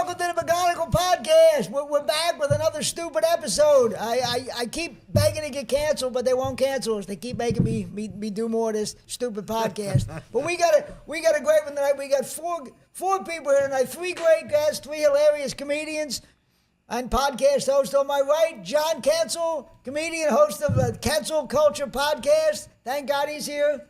welcome to the McGonigal podcast. We're back with another stupid episode. I keep begging to get canceled, but they won't cancel us. They keep making me do more of this stupid podcast. But we got a great one tonight. We got four people here tonight. 3 great guests, 3 hilarious comedians, and podcast host on my right, John Kensil, comedian, host of the Kensil Culture podcast. Thank God he's here.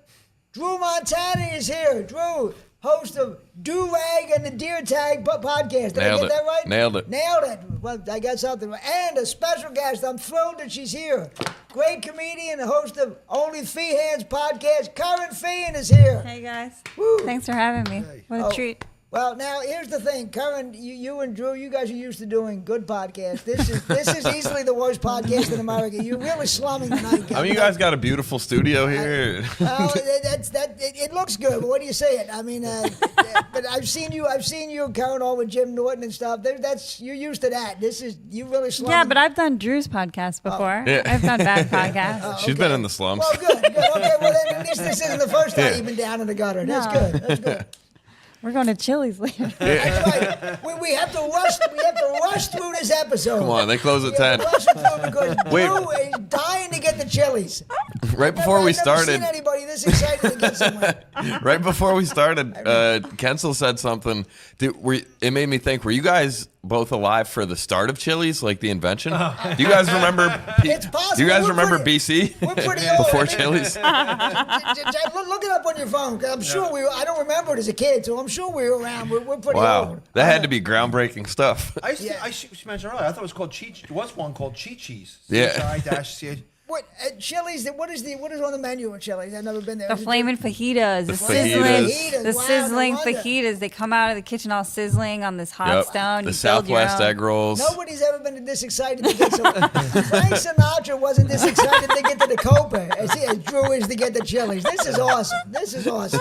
Dru Montana is here. Dru, host of Do Rag and the Deer Tag podcast. Did I get that right? Nailed it. Well, I got something right. And a special guest. I'm thrilled that she's here. Great comedian, host of OnlyFans Feehan's podcast. Kerryn Feehan is here. Hey, guys. Woo. Thanks for having me. What a treat. Well, now here's the thing, Kerryn. You and Dru, you guys are used to doing good podcasts. This is easily the worst podcast in America. You're really slumming tonight. I mean, you guys got a beautiful studio here. Well, it looks good. But what do you say it? I mean, but I've seen you, Kerryn, all with Jim Norton and stuff. You're used to that. You really slumming. Yeah, but I've done Dru's podcast before. Yeah. I've done bad podcasts. Okay. She's been in the slums. Well, good. Okay, well then at least this isn't the first time you've been down in the gutter. That's good. We're going to Chili's later. That's right. We have to rush through this episode. Come on, they close at 10. Rush it through because Dru is dying to get the Chili's. Right before we started. I've never seen anybody this excited to get somewhere. Right before we started, Kensil said something. It made me think, were you guys both alive for the start of Chili's, like the invention? Do you guys remember? It's possible. Do you guys remember BC? We're pretty old. Before Chili's? Look it up on your phone. Cause I'm sure I don't remember it as a kid, so I'm sure we were around. We're pretty old. That had to be groundbreaking stuff. I mentioned earlier, I thought it was called Cheat. There was one called Cheat Cheese. Yeah. C-I-C-H. What at Chili's? What is on the menu at Chili's? I've never been there. The flaming fajitas, the fajitas. sizzling fajitas. They come out of the kitchen all sizzling on this hot stone. The Southwest egg rolls. Nobody's ever been this excited to get some. Frank Sinatra wasn't this excited to get to the Copa as Dru is to get the Chili's. This is awesome.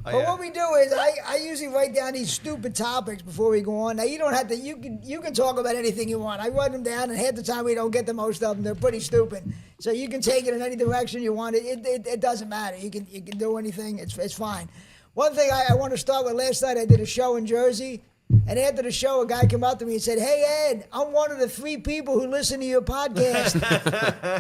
But what we do is I usually write down these stupid topics before we go on. Now you don't have to. You can talk about anything you want. I write them down, and half the time we don't get the most of them. They're pretty stupid. So you can take it in any direction you want. It doesn't matter. You can do anything. It's fine. One thing I want to start with. Last night I did a show in Jersey, and after the show, a guy came up to me and said, "Hey Ed, I'm one of the 3 people who listen to your podcast.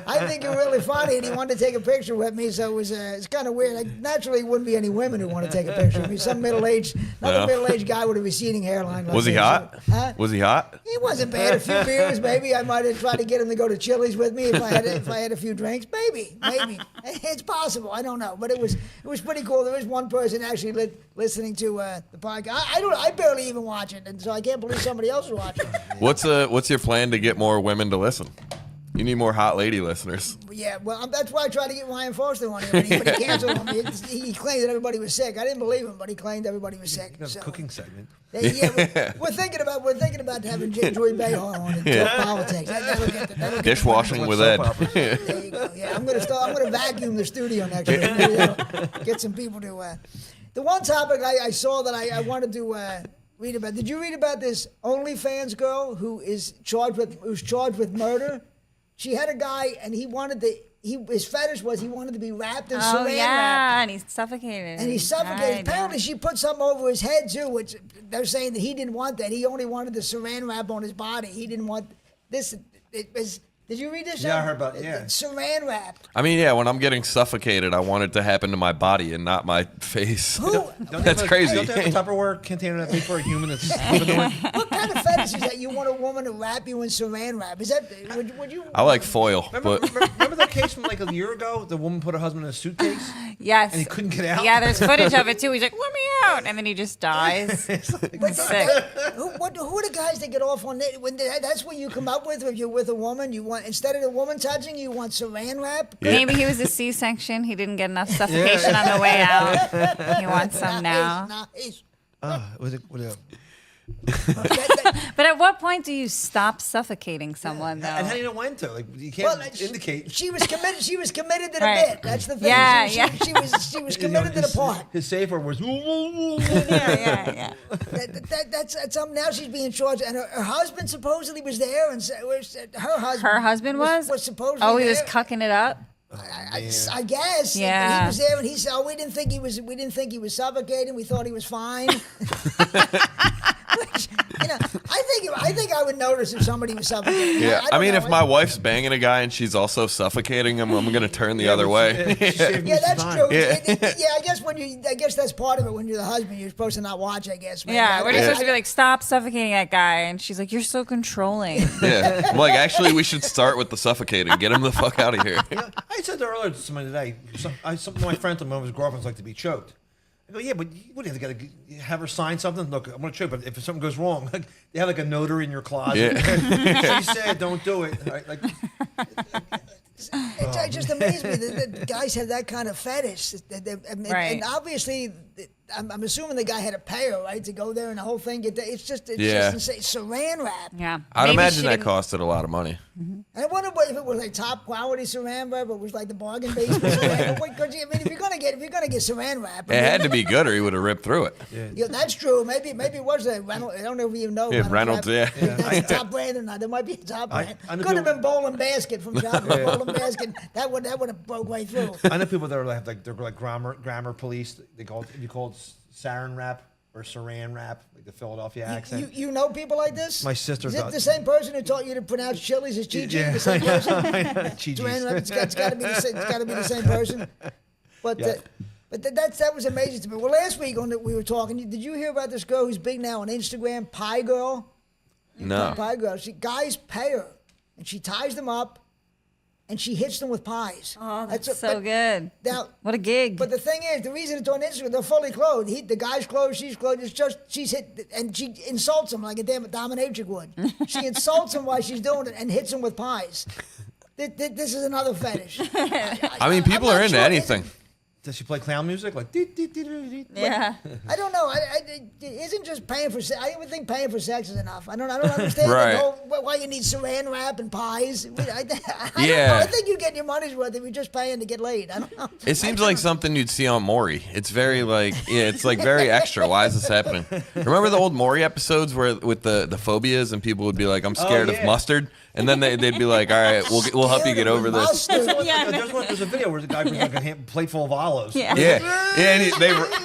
I think you're really funny," and he wanted to take a picture with me. So it's kind of weird. Naturally, wouldn't be any women who want to take a picture with me. Some middle-aged guy with a receding hairline. Was he hot? Was he hot? He wasn't bad. A few beers, maybe. I might have tried to get him to go to Chili's with me if I had a few drinks. Maybe. It's possible. I don't know. But it was pretty cool. There was one person actually listening to the podcast. I barely even watch it, and so I can't believe somebody else is watching it. What's your plan to get more women to listen? You need more hot lady listeners. Yeah, well, that's why I tried to get Ryan Foster on here, but he canceled on me. He claimed that everybody was sick. I didn't believe him, but he claimed everybody was sick. So, cooking segment. Yeah, we're thinking about having Joy Behar on and talk politics. That'll get Dishwashing with Ed. There you go. Yeah, I'm gonna vacuum the studio next week. Get some people to. The one topic I saw that I wanted to read about. Did you read about this OnlyFans girl who's charged with murder? She had a guy, and his fetish was he wanted to be wrapped in saran wrap. And he's suffocated. Apparently, she put something over his head too, which they're saying that he didn't want that. He only wanted the saran wrap on his body. He didn't want this. Did you read this? Yeah, I heard about it. Yeah. Saran wrap. I mean, yeah, when I'm getting suffocated, I want it to happen to my body and not my face. That's crazy. Don't they have a Tupperware container that big for a human that's living away? What kind of fetish is that? You want a woman to wrap you in saran wrap? Is that would you? I like foil. Remember that case from like a year ago? The woman put her husband in a suitcase? Yes. And he couldn't get out? Yeah, there's footage of it too. He's like, "Let me out," and then he just dies. But sick. Who are the guys that get off on that? That's what you come up with if you're with a woman. You want, instead of the woman touching, you want saran wrap? Yeah. Maybe he was a C-section. He didn't get enough suffocation on the way out. He wants some now. But at what point do you stop suffocating someone, though? And how do you know when to? Like, you can't indicate. She was committed to the bit. That's the thing. Yeah, she was committed to the part. His safe word was. Yeah. That's something. Now she's being charged, and her husband supposedly was there, and her husband was supposedly. Oh, he there. was cucking it up. I guess. Yeah. He was there, and he said, "Oh, we didn't think he was suffocating. We thought he was fine." Which, notice if somebody was suffocating. Yeah, I don't mean, know. if my wife's banging a guy and she's also suffocating him, I'm gonna turn the other way. Yeah, that's true. Yeah. I guess that's part of it. When you're the husband, you're supposed to not watch. I guess. Man. Yeah, I- we're I- just supposed to be like, stop suffocating that guy. And she's like, you're so controlling. Yeah, I'm like, actually, we should start with the suffocating. Get him the fuck out of here. I said earlier to somebody today, some of my friends told me one of his girlfriends like to be choked. I go, yeah, but what do you have to have her sign something? Look, I'm going to choke, but if something goes wrong, like, they have like a notary in your closet. Yeah. She said, don't do it. Like, It just amazed me that guys have that kind of fetish. Right. And obviously, I'm assuming the guy had to pay her, right, to go there and the whole thing. It's just Yeah. insane. Saran wrap. Yeah. I'd Maybe imagine she that didn't- costed a lot of money. And I wonder if it was like top quality saran wrap, or it was like the bargain basement saran wrap. Because if you're gonna get saran wrap, It had to be good, or he would have ripped through it. Yeah, that's true. Maybe it was a Reynolds. I don't know if you know. Yeah, Reynolds, wrap. yeah. That's a top brand or not. There might be a top brand. I know Could have people- been Bowling Basket from Joplin. Bowling Basket. That would have broke right through. I know people that are like they're like grammar police. They call it, if you call it Saran Wrap or Saran Wrap, like the Philadelphia accent. You know people like this? My sister Is it does. the same person who taught you to pronounce chilies as Chi-Chi? Yeah. The same person? Chi-Chi's. Saran wrap, it's got to be the same. It's got to be the same person. But Yeah. that was amazing to me. Well, last week we were talking. Did you hear about this girl who's big now on Instagram, Pie Girl? No. Pie Girl. Guys pay her, and she ties them up, and she hits them with pies. Oh, that's but- so good. Now, What a gig. but the thing is, the reason it's on Instagram, they're fully clothed. The guy's clothed, she's clothed. It's just she's hit, and she insults him like a damn dominatrix would. She insults him while she's doing it and hits him with pies. This is another fetish. I mean, people I'm are not into sure. anything. Does she play clown music? Like, dee, dee, dee, dee, dee. yeah. I don't know. Isn't just paying for sex? I would think paying for sex is enough. I don't understand Right. the whole, why you need saran wrap and pies. I don't Yeah. know. I think you get your money's worth if you're just paying to get laid. I don't know. It seems like something you'd see on Maury. It's very like, yeah, it's like very extra. Why is this happening? Remember the old Maury episodes where with the phobias and people would be like, I'm scared of yeah. mustard, and then they'd be like, all right, we'll help you get over this. There's a video where the guy brings like a plate full of olives. Yeah. Yeah, yeah. And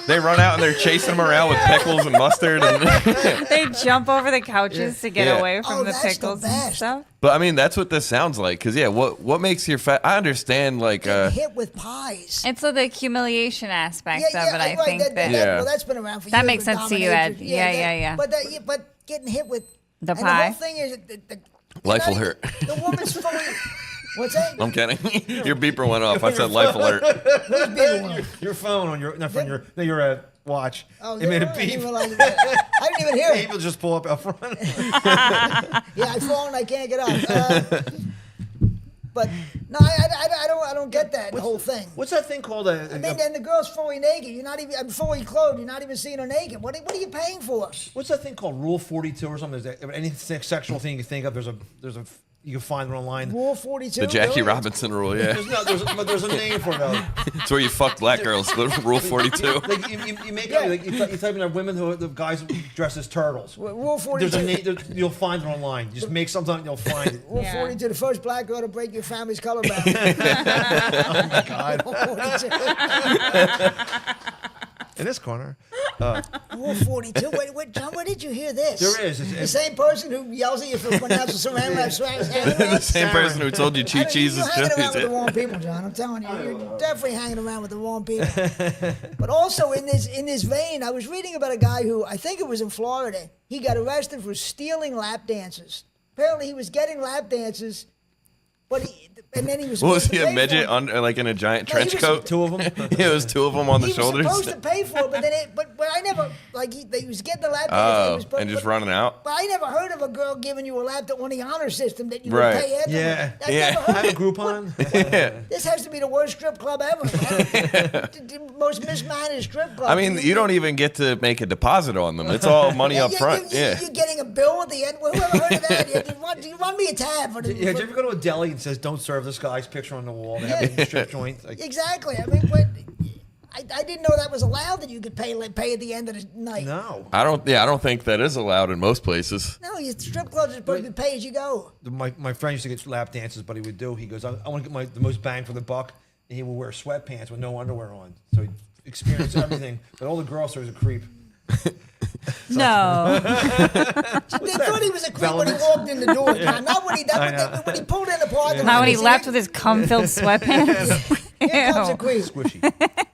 they run out and they're chasing him around with pickles and mustard. And They jump over the couches to get Yeah. away from Oh, the that's the pickles and best. stuff. but I mean, that's what this sounds like. Cause yeah, what makes your fat? I understand like Hit with pies. And so the humiliation aspect of it, I right, think that, Yeah. well, that's been around for years. That makes with sense to you, Ed. dominatrix. Yeah. But getting hit with The and pie. The whole thing is Life will not hurt. even- The woman's fully. What's that? I'm kidding. Your beeper went off. I said life alert. Who's bigger one? Your phone on your watch. Oh, it made a I didn't beep. even realize that. I didn't even hear it. People just pull up front. Yeah, I fall and I can't get up. But no, I don't get that whole thing. What's that thing called? I mean, and the girl's fully naked. You're not even fully clothed. You're not even seeing her naked. What are you paying for? What's that thing called? Rule 42 or something? Is there any sexual thing you can think of? There's a you can find it online. Rule 42. The Jackie really? Robinson rule. Yeah, But there's a name for it though. it's where you fuck black girls. The rule 42. Like you make you type in there women who the guys dress as turtles. Rule 42. There's a name. You'll find it online. You just make something and you'll find it. Rule Yeah. 42, the first black girl to break your family's color bound. Oh my God. Rule 42. In this corner. Rule 42. Wait, John, where did you hear this? There is. The same person who yells at you for pronouncing saran wrap. The same person who told you cheese You're is hanging around with the chili. wrong people, John. I'm telling you, you're definitely hanging around with the wrong people. But also in this vein, I was reading about a guy who I think it was in Florida. He got arrested for stealing lap dances. Apparently, he was getting lap dances, and then he was. What was supposed he, to a pay for midget them. under like in a giant No, he trench was- coat? Two of them. Yeah, it was two of them on the He shoulders. was supposed to pay for it, but then but I never he was getting the lap dance. Oh, and just running out. But I never heard of a girl giving you a lap that on the honor system that you Right. would pay after. Yeah. I Yeah. never heard Have a of it. Groupon. This has to be the worst strip club ever. The most mismanaged strip club. I mean, you don't even get to make a deposit on them. It's all money up front. Yeah. You're getting a bill at the end. Whoever heard of that? You run me a tab for the. Yeah, did you ever go to a deli and says "Don't serve this guy's picture on the wall"? They have it in the strip joint. Like, Exactly. I mean, but I didn't know that was allowed. That you could pay at the end of the night. no. I don't think that is allowed in most places. No, your strip clubs are supposed to be pay as you go. My friend used to get lap dances, but he would do. He goes, I want to get the most bang for the buck, and he would wear sweatpants with no underwear on, so he'd experience everything. But all the girls are a creep. No. They thought he was a creep when he walked in the door, John. Not when he pulled in the parking lot. Not when he said, left with his cum-filled sweatpants. Here comes a Ew. creep. Squishy.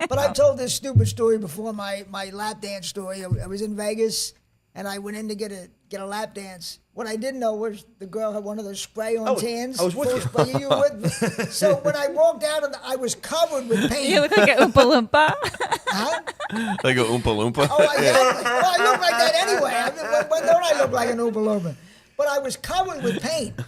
But I've told this stupid story before, my lap dance story. I was in Vegas, and I went in to get a lap dance. What I didn't know was the girl had one of those spray-on tans. I was with full you. spray. You were with me. So when I walked out, I was covered with paint. You look like an Oompa Loompa. Huh? Like a Oompa Loompa. Oh, I look like that anyway. I mean, when don't I look like an Oompa Loompa? But I was covered with paint.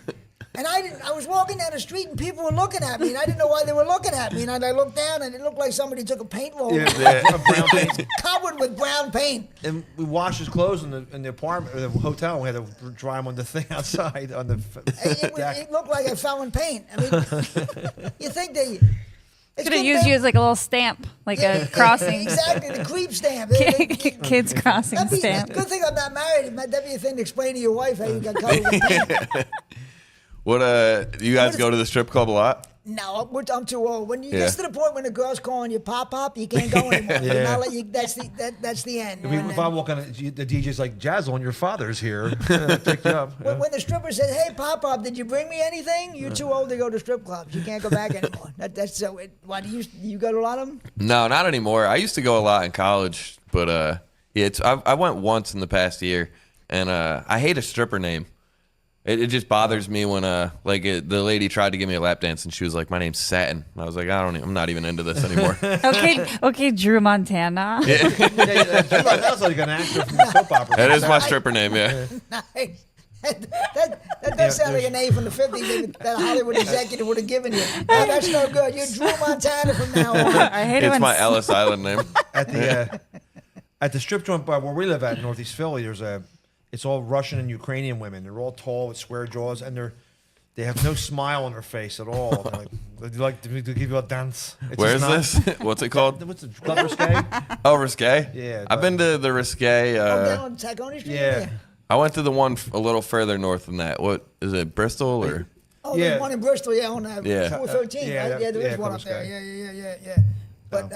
And I was walking down the street and people were looking at me, and I didn't know why they were looking at me. And I looked down, and it looked like somebody took a paint roller, A brown paint. covered with brown paint. And we washed his clothes in the apartment or the hotel. We had to dry them on the thing outside on the deck. It looked like I fell in paint. I mean, you think they Could have used you as like a little stamp, like a crossing. Exactly, the creep stamp. Kids crossing stamp. Good thing I'm not married. That'd be a thing to explain to your wife how you got covered with paint. What you guys go to the strip club a lot? No, I'm too old. When you get to the point when the girl's calling you pop, you can't go anymore. That's the end. If I walk on, the DJ's like, Jazzle, your father's here. Pick you up. When the stripper says, "Hey, pop, did you bring me anything?" You're too old to go to strip clubs. You can't go back anymore. That's so. Why do you go to a lot of them? No, not anymore. I used to go a lot in college, but I went once in the past year, and I hate a stripper name. It just bothers me when the lady tried to give me a lap dance and she was like, "My name's Satin." And I was like, I'm not even into this anymore. Okay, Dru Montana. That's like an actor from the soap opera. That is my stripper name, yeah. Nice. That does sound like a name from the 50s that a Hollywood executive would have given you. No, that's no good. You're Dru Montana from now on. I hate it It's when my Ellis Island name. At the strip joint where we live at in Northeast Philly, it's all Russian and Ukrainian women. They're all tall with square jaws, and they have no smile on their face at all. They like to give you a dance. Where is this? What's it called? What's the Club Risque? Oh, Risque? Yeah. I've been to the Risque. Down on Tacony Street? Yeah. I went to the one a little further north than that. What is it, Bristol or? Oh, there's one in Bristol, on 413. Yeah, There is one Club up there. Risque. Yeah. But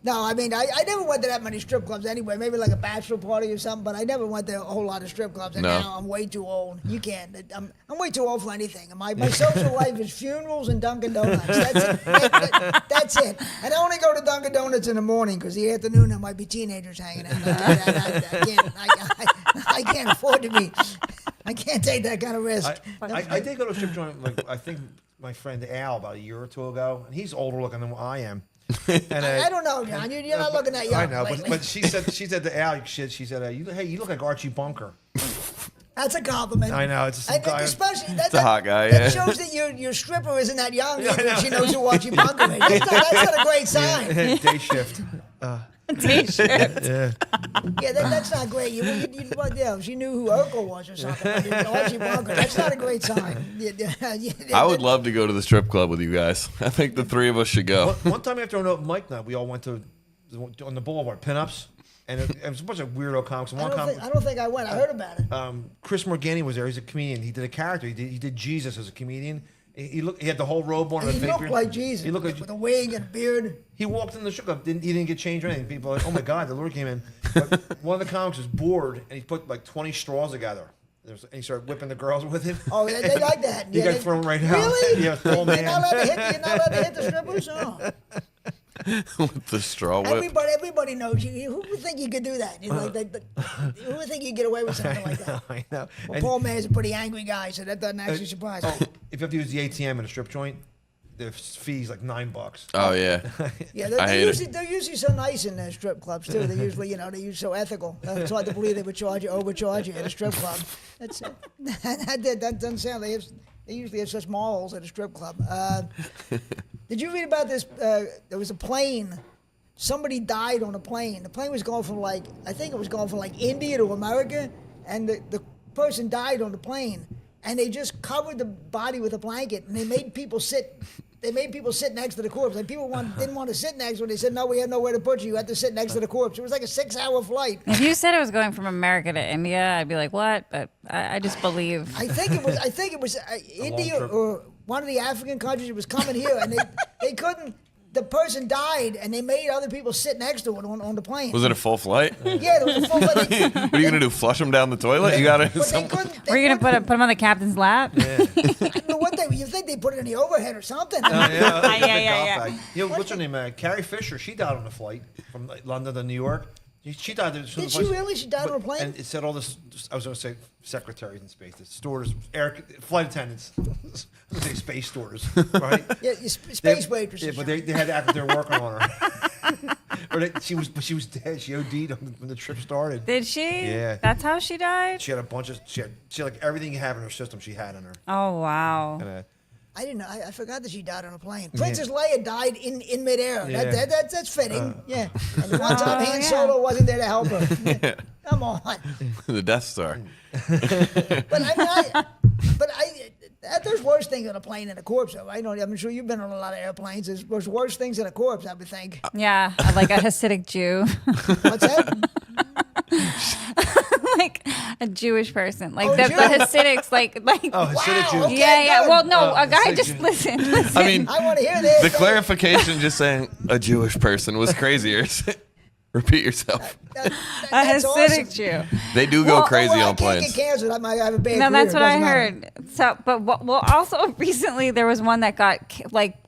no, I mean, I never went to that many strip clubs anyway. Maybe like a bachelor party or something, but I never went to a whole lot of strip clubs. And now I'm way too old. You can't. I'm way too old for anything. My social life is funerals and Dunkin' Donuts. That's it. And I only go to Dunkin' Donuts in the morning because the afternoon there might be teenagers hanging out. I can't afford to be. I can't take that kind of risk. I did go to a strip joint. I think my friend Al about a year or two ago, and he's older looking than what I am. And, I don't know, John. You're not looking that young. I know, but she said to Al, she said, you look like Archie Bunker. That's a compliment. I know. It's some guy. Especially a hot guy. That shows that your stripper isn't that young. She knows who Archie Bunker is. That's not a great sign. Day shift. T-shirt. Yeah, that's not great. She knew who Urkel was or something. Archie Bunker. That's not a great sign. I would love to go to the strip club with you guys. I think the three of us should go. One time after an open mic night, we all went on the Boulevard pinups, and it was a bunch of weirdo comics. I don't think I went. I heard about it. Chris Morgani was there. He's a comedian. He did a character. He did Jesus as a comedian. He had the whole robe on. He looked like Jesus. He looked like with a wig and a beard. He walked in the strip club. He didn't get changed or anything. People were like, "Oh my God, the Lord came in." But one of the comics was bored, and he put like 20 straws together. And he started whipping the girls with him. Oh, they like that. He got thrown right out. Really? Yeah, full man. You're not allowed to hit the strippers? Oh. With the straw whip. Everybody knows you. Who would think you could do that? Who would think you'd get away with something like that? I know. Well, Paul Mayer's a pretty angry guy, so that doesn't actually surprise me. If you have to use the ATM in a strip joint, the fee's like $9. Oh yeah. Yeah, they're usually so nice in their strip clubs too. They're usually, they're usually so ethical. It's hard to believe they would overcharge you at a strip club. That's it. That doesn't sound. They usually have such morals at a strip club. Did you read about this? There was a plane. Somebody died on a plane. The plane was going from I think it was going from India to America, and the person died on the plane. And they just covered the body with a blanket, and they made people sit. They made people sit next to the corpse. Like people didn't want to sit next to it. They said, "No, we have nowhere to put you. You have to sit next to the corpse." It was like a 6-hour flight. If you said it was going from America to India, I'd be like, "What?" But I just believe. I think it was India or one of the African countries. It was coming here, and they couldn't. the person died, and they made other people sit next to it on the plane. Was it a full flight? Yeah, there was a full flight. What are you gonna do? Flush them down the toilet? You gotta. But they couldn't. Were you gonna put him on the captain's lap? I don't know what you think they put it in the overhead or something. Yeah. You know, what's her name? Carrie Fisher. She died on a flight from London to New York. She died. Did she really? She died on a plane? And it said all this. I was going to say secretaries in space, the stewardess, flight attendants. I was going to say space stewardess, right? Yeah, space waitresses. Yeah, but they had to act like they were working on her. She was dead. She OD'd when the trip started. Did she? Yeah. That's how she died? She had a bunch of. She had like everything you have in her system. She had in her. Oh, wow. And, I didn't know. I forgot that she died on a plane. Princess Leia died in midair. Yeah. That's fitting. Yeah. And one time Han Solo wasn't there to help her. Yeah. Come on. The Death Star. But there's worse things on a plane than a corpse. Though. I'm sure you've been on a lot of airplanes. There's worse things than a corpse, I would think. Yeah, like a Hasidic Jew. What's that? Like a Jewish person. Like Oh, the Jew. Hasidics, like Hasidic Jews. okay, yeah. good. Well, no, a guy Hasidic just Jews. listen. I mean, I want to hear this. the clarification just saying a Jewish person was crazier. Repeat yourself. A That's Hasidic awesome. Jew. They do go crazy I on can't planes. get canceled. I might have a bad No, career. that's It what I doesn't matter. heard. So, but also recently there was one that got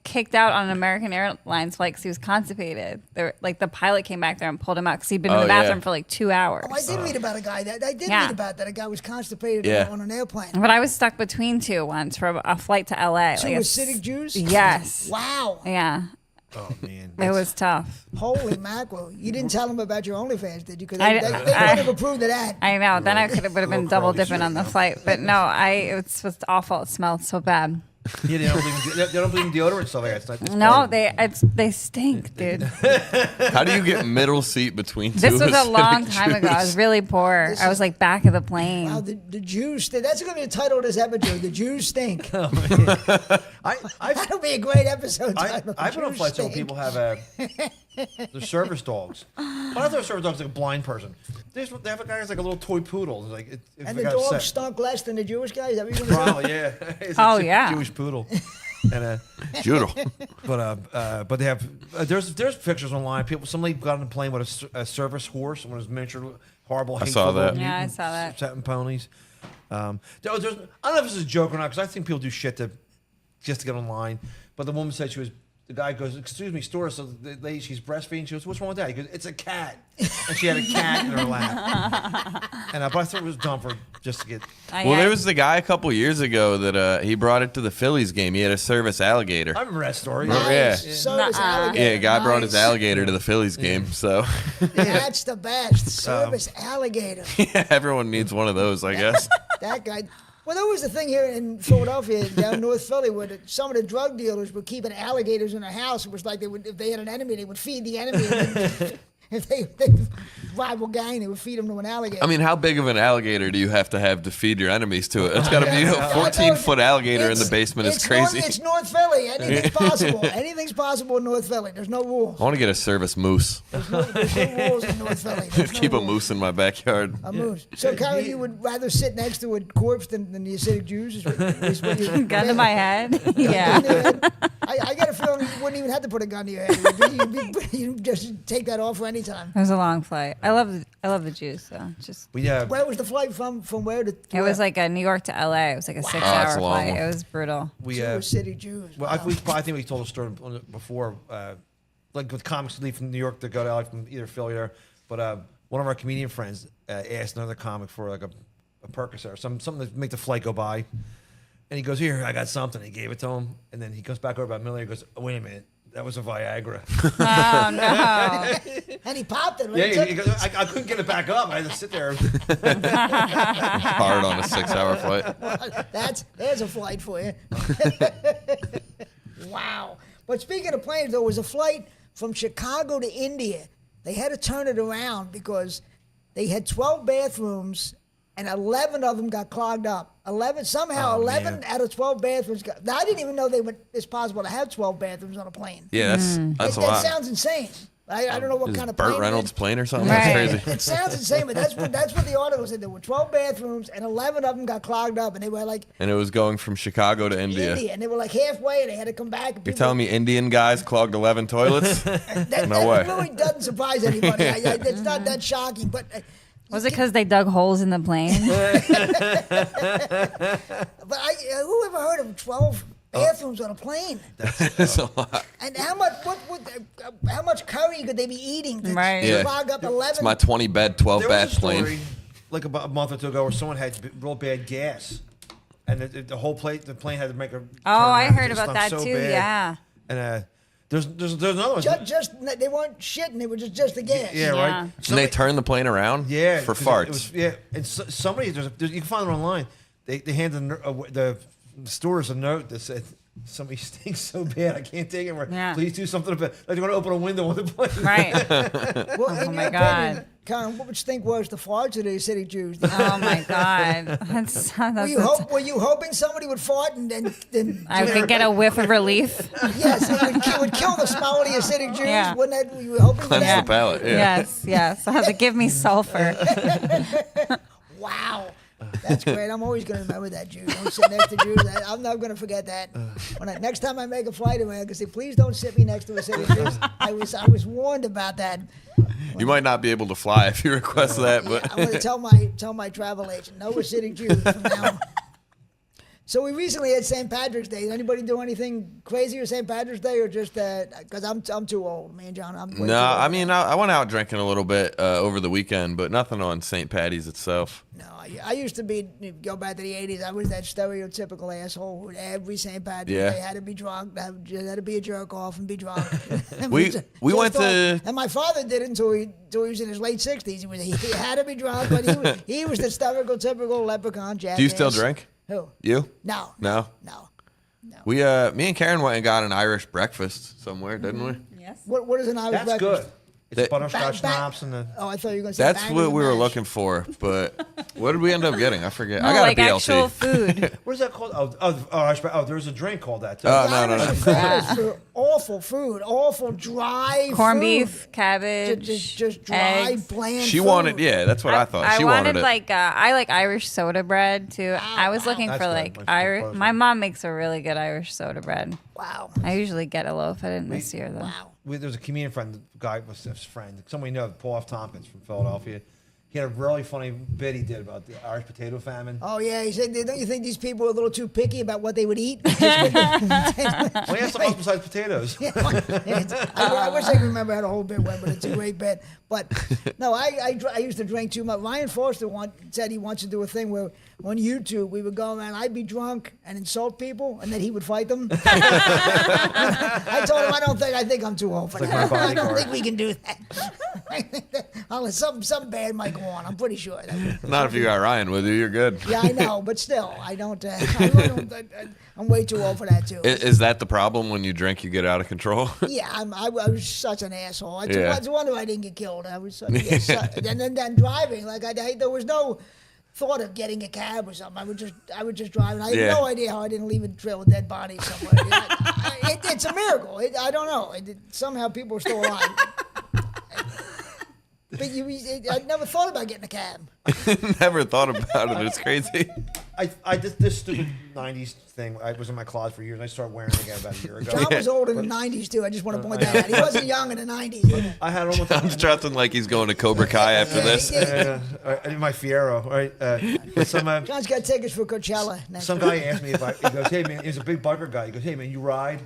kicked out on an American Airlines flight because he was constipated. Like the pilot came back there and pulled him out because he'd been in Oh, the bathroom yeah. for like 2 hours. Oh, I did read about a guy that Yeah. read about that. A guy was constipated Yeah. on an airplane. But I was stuck between two once for a flight to LA. Two Like, Hasidic Jews? Yes. Wow. Yeah. Oh man. It was tough. Holy mackerel. You didn't tell them about your OnlyFans, did you? Because I- they I- would have approved of that. I know. Then I would have been Little double curly dipping shirt, on the though. flight. But no, it was awful. It smelled so bad. Yeah, they don't believe in deodorant and stuff like that. It's not, it's No, part they stink, dude. How do you get middle seat between two? This was a Hasidic long time ago. I was Jews? really poor. This I was is- like back of the plane. Wow, the Jews stink. That's going to be the title of this episode. The Jews stink. That'll be a great episode title. I've been on Jews flights where stink. people have the service dogs. One of those service dogs is like a blind person. They have a guy who's like a little toy poodle. It's like if And the the guy dog upset- stunk less than the Jewish guy? Is that what you're going to say? Probably, yeah. It's Oh, a yeah. Jewish poodle. And Judo. but they have there's pictures online. Somebody got on a plane with a service horse, one of those miniature horrible. I saw hateful that. little Yeah, I mutant saw that. Satin ponies. I don't know if this is a joke or not because I think people do shit just to get online. But the woman said the guy goes, "Excuse me, store." So the lady, she's breastfeeding. She goes, "What's wrong with that?" He goes, "It's a cat," and she had a cat in her lap. And but I thought it was dumb for just to get. Well, there was the guy a couple years ago that he brought it to the Phillies game. He had a service alligator. I remember that story. Nice. Yeah. Service Nuh-uh. alligator. Yeah, a guy brought his Nice. alligator to the Phillies game. So That's the best. Service alligator. yeah, everyone needs one of those, I guess. That guy. Well, there was a thing here in Philadelphia, down North Philly, where some of the drug dealers were keeping alligators in their house. It was like if they had an enemy, they would feed the enemy. And if they rival gang, they would feed them to an alligator. I mean, how big of an alligator do you have to feed your enemies to it? It's got to be a 14-foot alligator in the basement. It's crazy. It's North Philly. Anything's possible. Anything's possible in North Philly. There's no rules. I want to get a service moose. There's no rules in North Philly. There's no Keep a rules. moose in my backyard. A moose. So, Kerryn, you would rather sit next to a corpse than the Hasidic Jews? Is what you, Gun to my head. Yeah. I got a feeling you wouldn't even have to put a gun to your head. You'd just take that off for any time. It was a long flight. I love the Jews. So just Where was the flight from where to it was like a New York to LA. It was like a 6-hour that's a long flight. one. It was brutal. We City Jews. Well, Wow. I think we told a story before, like with comics leave from New York to go to LA from either Philly or, but one of our comedian friends asked another comic for like a Percocet or something to make the flight go by, and he goes, "Here, I got something." He gave it to him, and then he comes back over about a minute. He goes, "Oh, wait a minute, that was a Viagra." Oh no. And he popped it. Yeah, Right? he goes, I couldn't get it back up. I had to sit there. Hard on a 6-hour flight. There's a flight for you. Wow. But speaking of planes, there was a flight from Chicago to India. They had to turn it around because they had 12 bathrooms and 11 of them got clogged up. 11 man. out of 12 bathrooms got. Now, I didn't even know it's possible to have 12 bathrooms on a plane. Yeah, that's a That lot. sounds insane. I don't know what Is kind of Burt plane. Reynolds plane or something? Right. That's crazy. It sounds insane, but that's what the article said. There were 12 bathrooms, and 11 of them got clogged up, and they were like And it was going from Chicago to India. and they were like halfway, and they had to come back. You're telling me Indian guys clogged 11 toilets? that No way. really doesn't surprise anybody. It's not that shocking, but. Was it because they dug holes in the plane? But who ever heard of 12 bathrooms on a plane? That's a lot. And how much curry could they be eating to Right. Yeah. clog up 11? It's my 20 bed, 12 There was bath a story, plane. like about a month or two ago, where someone had real bad gas, and the whole the plane had to make a. Oh, I heard It about stunk that so too. bad. Yeah. And there's another one. just they weren't shitting. They were just the gas. Yeah, Yeah. right. And they turned the plane around? Yeah, For 'cause farts. It was, yeah, and somebody you can find it online. They handed the stores a note that said somebody stinks so bad I can't take it. Anymore. Yeah. Please do something about it. Like they're going to open a window on the plane. Right. Well, Oh in my your God. opinion, Karen, what would you think was the farts or the Hasidic Jews? Oh my God. Were you hoping somebody would fart and then I could get a whiff of relief. yes, it would kill the smell of the Hasidic Jews? Yeah. Wouldn't that? You were hoping for Cleanse that? the palate. Yeah. Yes. I have to give me sulfur. Wow. That's great. I'm always going to remember that, Jew. Don't sit next to Jews. I'm not going to forget that. Next time I make a flight away, I can say, please don't sit me next to a Hasidic Jew. I was warned about that. You might not be able to fly if you request that, but I'm going to tell my travel agent, no Hasidic Jews from now on. So we recently had St. Patrick's Day. Did anybody do anything crazy with St. Patrick's Day, or just because I'm too old, me and John? I'm way too no, old. I mean, I went out drinking a little bit over the weekend, but nothing on St. Patty's itself. No, I used to go back to the 80s. I was that stereotypical asshole who every St. Patrick's Yeah. Day had to be drunk, had to be a jerk off and be drunk. And We just went thought- to- and my father did it until he was in his late 60s. He had to be drunk, but he was the stereotypical leprechaun jackass. Do you still drink? Who? You? No. No? No. Me and Karen went and got an Irish breakfast somewhere, didn't we? Yes. What is an Irish That's breakfast? good. It's That- butterscotch Bang- schnapps and the. Oh, I thought you were going to say That's bangers what and we were mash. looking for, but what did we end up getting? I forget. No, I got like a BLT. actual food. What is that called? There's a drink called that too. Oh, The no. Irish are famous for awful food, awful dry Corned food. beef, cabbage, Just dry, eggs. bland She food. wanted, yeah, that's what I thought. I She wanted it. like I like Irish soda bread too. I was looking That's for good. like My Irish. father- My mom makes a really good Irish soda bread. Wow. I usually get a loaf. I didn't this year though. Wow. There's a comedian friend, guy was his friend, someone we know, Paul F. Tompkins from Philadelphia. He had a really funny bit he did about the Irish potato famine. Oh, yeah. He said, don't you think these people are a little too picky about what they would eat? Well, he has something else besides potatoes. I wish I could remember how the whole bit went, but it's a great bit. But no, I used to drink too much. Ryan Foster said he wants to do a thing where on YouTube we would go around, I'd be drunk and insult people, and then he would fight them. I told him I think I'm too old for It's that. like my I don't bodyguard. think we can do that. Unless something bad might go on. I'm pretty sure. Not if you got Ryan with you, you're good. Yeah, I know, but still, I don't. I'm way too old for that too. Is that the problem when you drink, you get out of control? Yeah, I was such an asshole. It's Yeah. no wonder I didn't get killed. I was such, and then driving, like there was no thought of getting a cab or something. I would just drive, and I had Yeah. no idea how I didn't leave a trail of dead bodies somewhere. It's a miracle. I don't know. Somehow people are still alive. But I never thought about getting a cab. Never thought about it. It's crazy. I did this stupid 90s thing. I was in my closet for years, and I started wearing it again about a year ago. John was old in the 90s, too. I just want to point that out. He wasn't young in the 90s. I had it almost I'm trusting like he's going to Cobra Kai after this. I did my Fiero, right? John's got tickets for Coachella. Some guy asked me he goes, hey man, he's a big biker guy. He goes, hey man, you ride?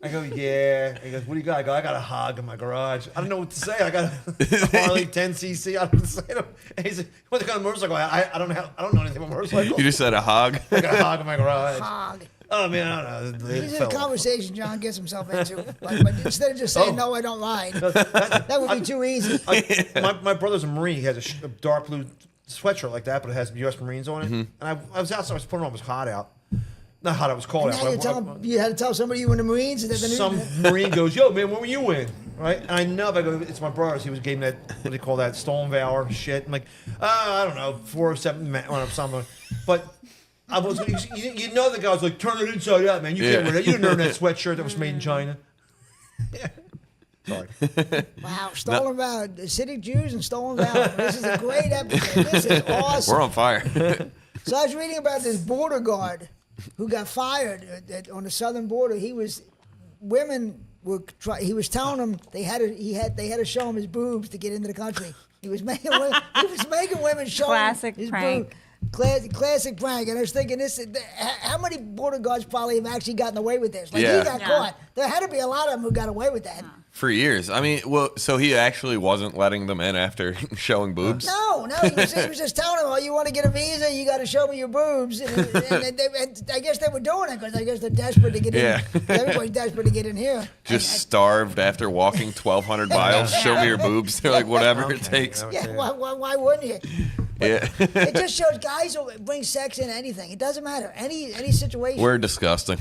I go, yeah. He goes, what do you got? I go, I got a hog in my garage. I don't know what to say. I got a Harley 10cc. I don't know what to say to him. And he said, what kind of motorcycle? I don't know anything about motorcycles. You just said a hog. I got a hog in my garage. Hog. Oh man, I don't know. These are the conversations John gets himself into. But instead of just saying, no, I don't ride, that would be too easy. My brother's a Marine. He has a dark blue sweatshirt like that, but it has U.S. Marines on it. And I was outside. I was putting it on. It was hot out. Not hot. It was cold Now out. you had to tell somebody you were in the Marines. Some Marine goes, yo, man, when were you in? Right? And I know if I go, it's my brother's. He was gave me that, what do they call that, stolen valor shit. I'm like, I don't know, 407 or something. But I was, you know, the guy was like, turn it inside out, man. You can't wear that. You didn't earn that sweatshirt that was made in China. Yeah. Sorry. Wow, stolen valor. Hasidic Jews and stolen valor. This is a great episode. This is awesome. We're on fire. So I was reading about this border guard who got fired on the southern border. He was telling them they had to show him his boobs to get into the country. He was making women show Classic him his prank. boobs. Classic prank. And I was thinking, how many border guards probably have actually gotten away with this? Like, Yeah. he got caught. There had to be a lot of them who got away with that. For years. I mean, well, so he actually wasn't letting them in after showing boobs? No, he was just telling them, oh, you want to get a visa, you got to show me your boobs. And I guess they were doing it because I guess they're desperate to get in. Everybody's desperate to get in here. Just starved after walking 1,200 miles. Show me your boobs. They're like, whatever it takes. Yeah, why wouldn't you? Yeah. It just shows guys will bring sex into anything. It doesn't matter. Any situation. We're disgusting.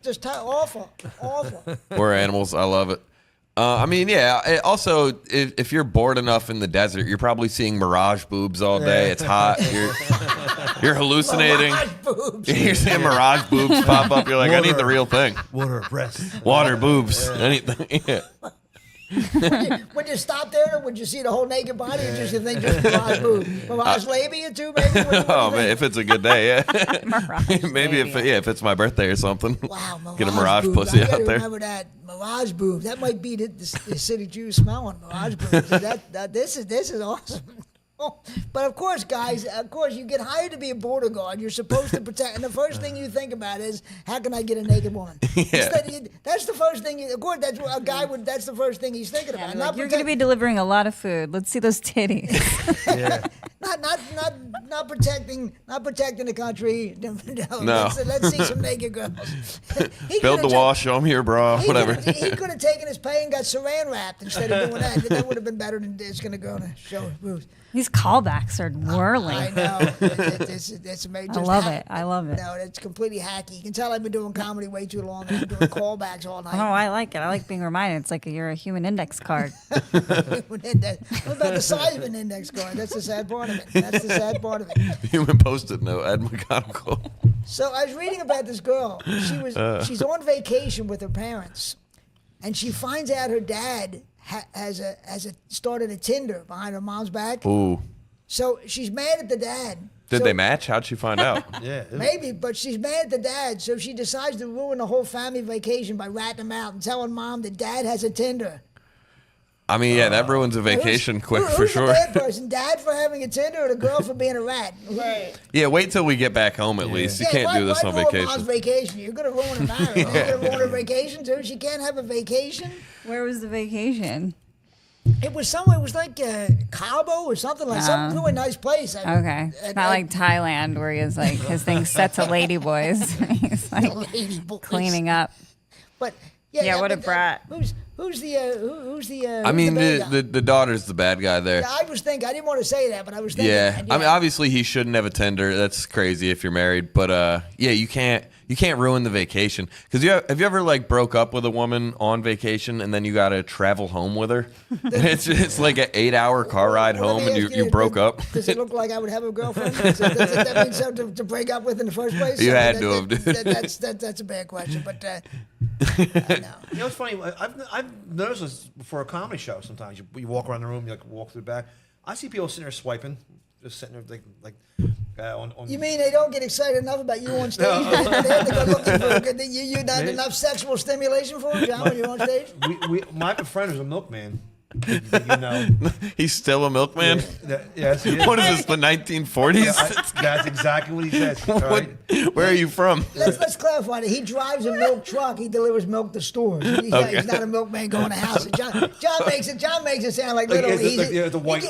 Just awful. We're animals. I love it. I mean, yeah. Also, if you're bored enough in the desert, you're probably seeing mirage boobs all day. It's hot. You're hallucinating. Mirage boobs. You're seeing mirage boobs pop up. You're like, I need the real thing. Water breasts. Water boobs. Anything. Yeah. Would you stop there, or would you see the whole naked body, or just you think just mirage boob? Mirage labia too, maybe? What do you Oh think? man, if it's a good day, yeah. Mirage Maybe if it's my birthday or something. Wow, Get a mirage boobs. pussy I gotta out there. remember that mirage boobs. That might be the city Jews smelling mirage boobs. This is awesome. But of course, guys, you get hired to be a border guard. You're supposed to protect, and the first thing you think about is, how can I get a naked woman? That's the first thing. Of course, that's what a guy would. That's the first thing he's thinking about. Like, you're going to be delivering a lot of food. Let's see those titties. Yeah. not protecting the country. No. Let's see some naked girls. Build the wall, show me your bra, whatever. He could have taken his pay and got saran wrapped instead of doing that. That would have been better than just going to go and show his boobs. These callbacks are whirling. I know. It's amazing. I love it. I love it. No, it's completely hacky. You can tell I've been doing comedy way too long. I've been doing callbacks all night. Oh, I like it. I like being reminded. It's like you're a human index card. What about the size of an index card? That's the sad part of it. Human Post-it note, Ed McGonigal. So I was reading about this girl. She's on vacation with her parents, and she finds out her dad started a Tinder behind her mom's back. Ooh. So she's mad at the dad. Did they match? How'd she find out? Yeah. Maybe, but she's mad at the dad, so she decides to ruin the whole family vacation by ratting him out and telling mom that dad has a Tinder. I mean, yeah, that ruins a vacation quick for Who's sure. the bad person? Dad for having a Tinder, or the girl for being a rat? Right. Yeah, wait till we get back home at least. You can't do this on Mom's vacation. vacation. You're gonna ruin her marriage. You're gonna ruin her vacation too. She can't have a vacation. Where was the vacation? It was somewhere. It was like Cabo or something like some really nice place. Okay. It's not like Thailand where he's like his thing's set to ladyboys. He's like cleaning up. But Yeah, what a brat. Who's the? I mean, bad guy? the daughter's the bad guy there. Yeah, I didn't want to say that, but I was thinking. Yeah, that, I mean, obviously he shouldn't have a Tinder. That's crazy if you're married. But yeah, you can't ruin the vacation because have you ever like broke up with a woman on vacation and then you got to travel home with her? It's like an 8-hour car ride home and you broke up. Does it look like I would have a girlfriend? Does that mean something to break up with in the first place? You had to have, dude. That's a bad question, but I know. You know, it's funny. I've noticed this before a comedy show. Sometimes you walk around the room, you like walk through the back. I see people sitting there swiping, just sitting there like on. You mean they don't get excited enough about you on stage? They have to go looking for you not enough sexual stimulation for them, John, when you're on stage? My friend is a milkman. You know. He's still a milkman. Yes, he is. What is this? The 1940s? That's exactly what he says. All right? Where are you from? Let's clarify that. He drives a milk truck. He delivers milk to stores. He's not a milkman going to houses. John makes it sound like little. The white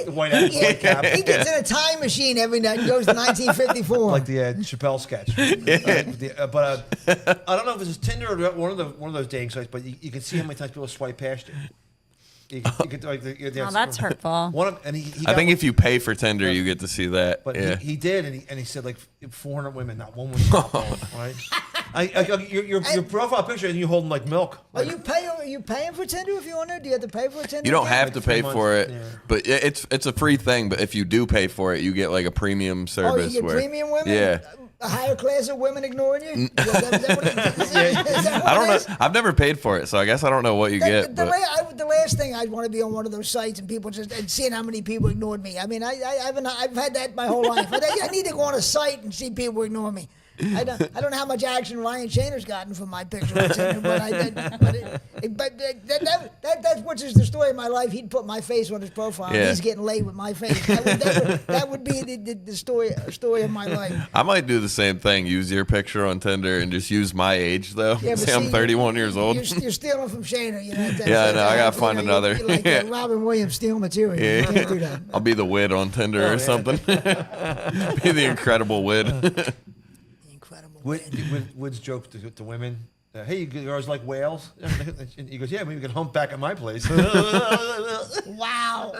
cap. He gets in a time machine every night and goes to 1954. Like the Chappelle sketch. But I don't know if this is Tinder or one of those dating sites, but you can see how many times people swipe past you. Oh, that's hurtful. I think if you pay for Tinder, you get to see that. But yeah. he did, and he said like 400 women, not one was top, right? Your profile picture and you holding like milk. Are you paying for Tinder if you're on there? Do you have to pay for a Tinder? You don't account? have to pay for it, but it's a free thing. But if you do pay for it, you get like a premium service. Oh, you get where, premium women? Yeah. A higher class of women ignoring you? Is that what I don't it know. is? I've never paid for it, so I guess I don't know what you get. The But last thing I'd want to be on one of those sites and people and seeing how many people ignored me. I mean, I've had that my whole life. I need to go on a site and see people ignore me. I don't know how much action Ryan Shaner's gotten from my picture on Tinder, but that's which is the story of my life. He'd put my face on his profile. And he's getting laid with my face. That would be the story of my life. I might do the same thing. Use your picture on Tinder and just use my age though. Yeah, Say I'm 31 years old. You're stealing from Shaner. You know, Yeah, no, I gotta find another. You're like Robin Williams steal material. Yeah. You can't do that. I'll be the wid on Tinder or something. Be the incredible wid. Wood's joke to women. Hey, you girls like whales? And he goes, yeah, maybe we can humpback at my place. Wow.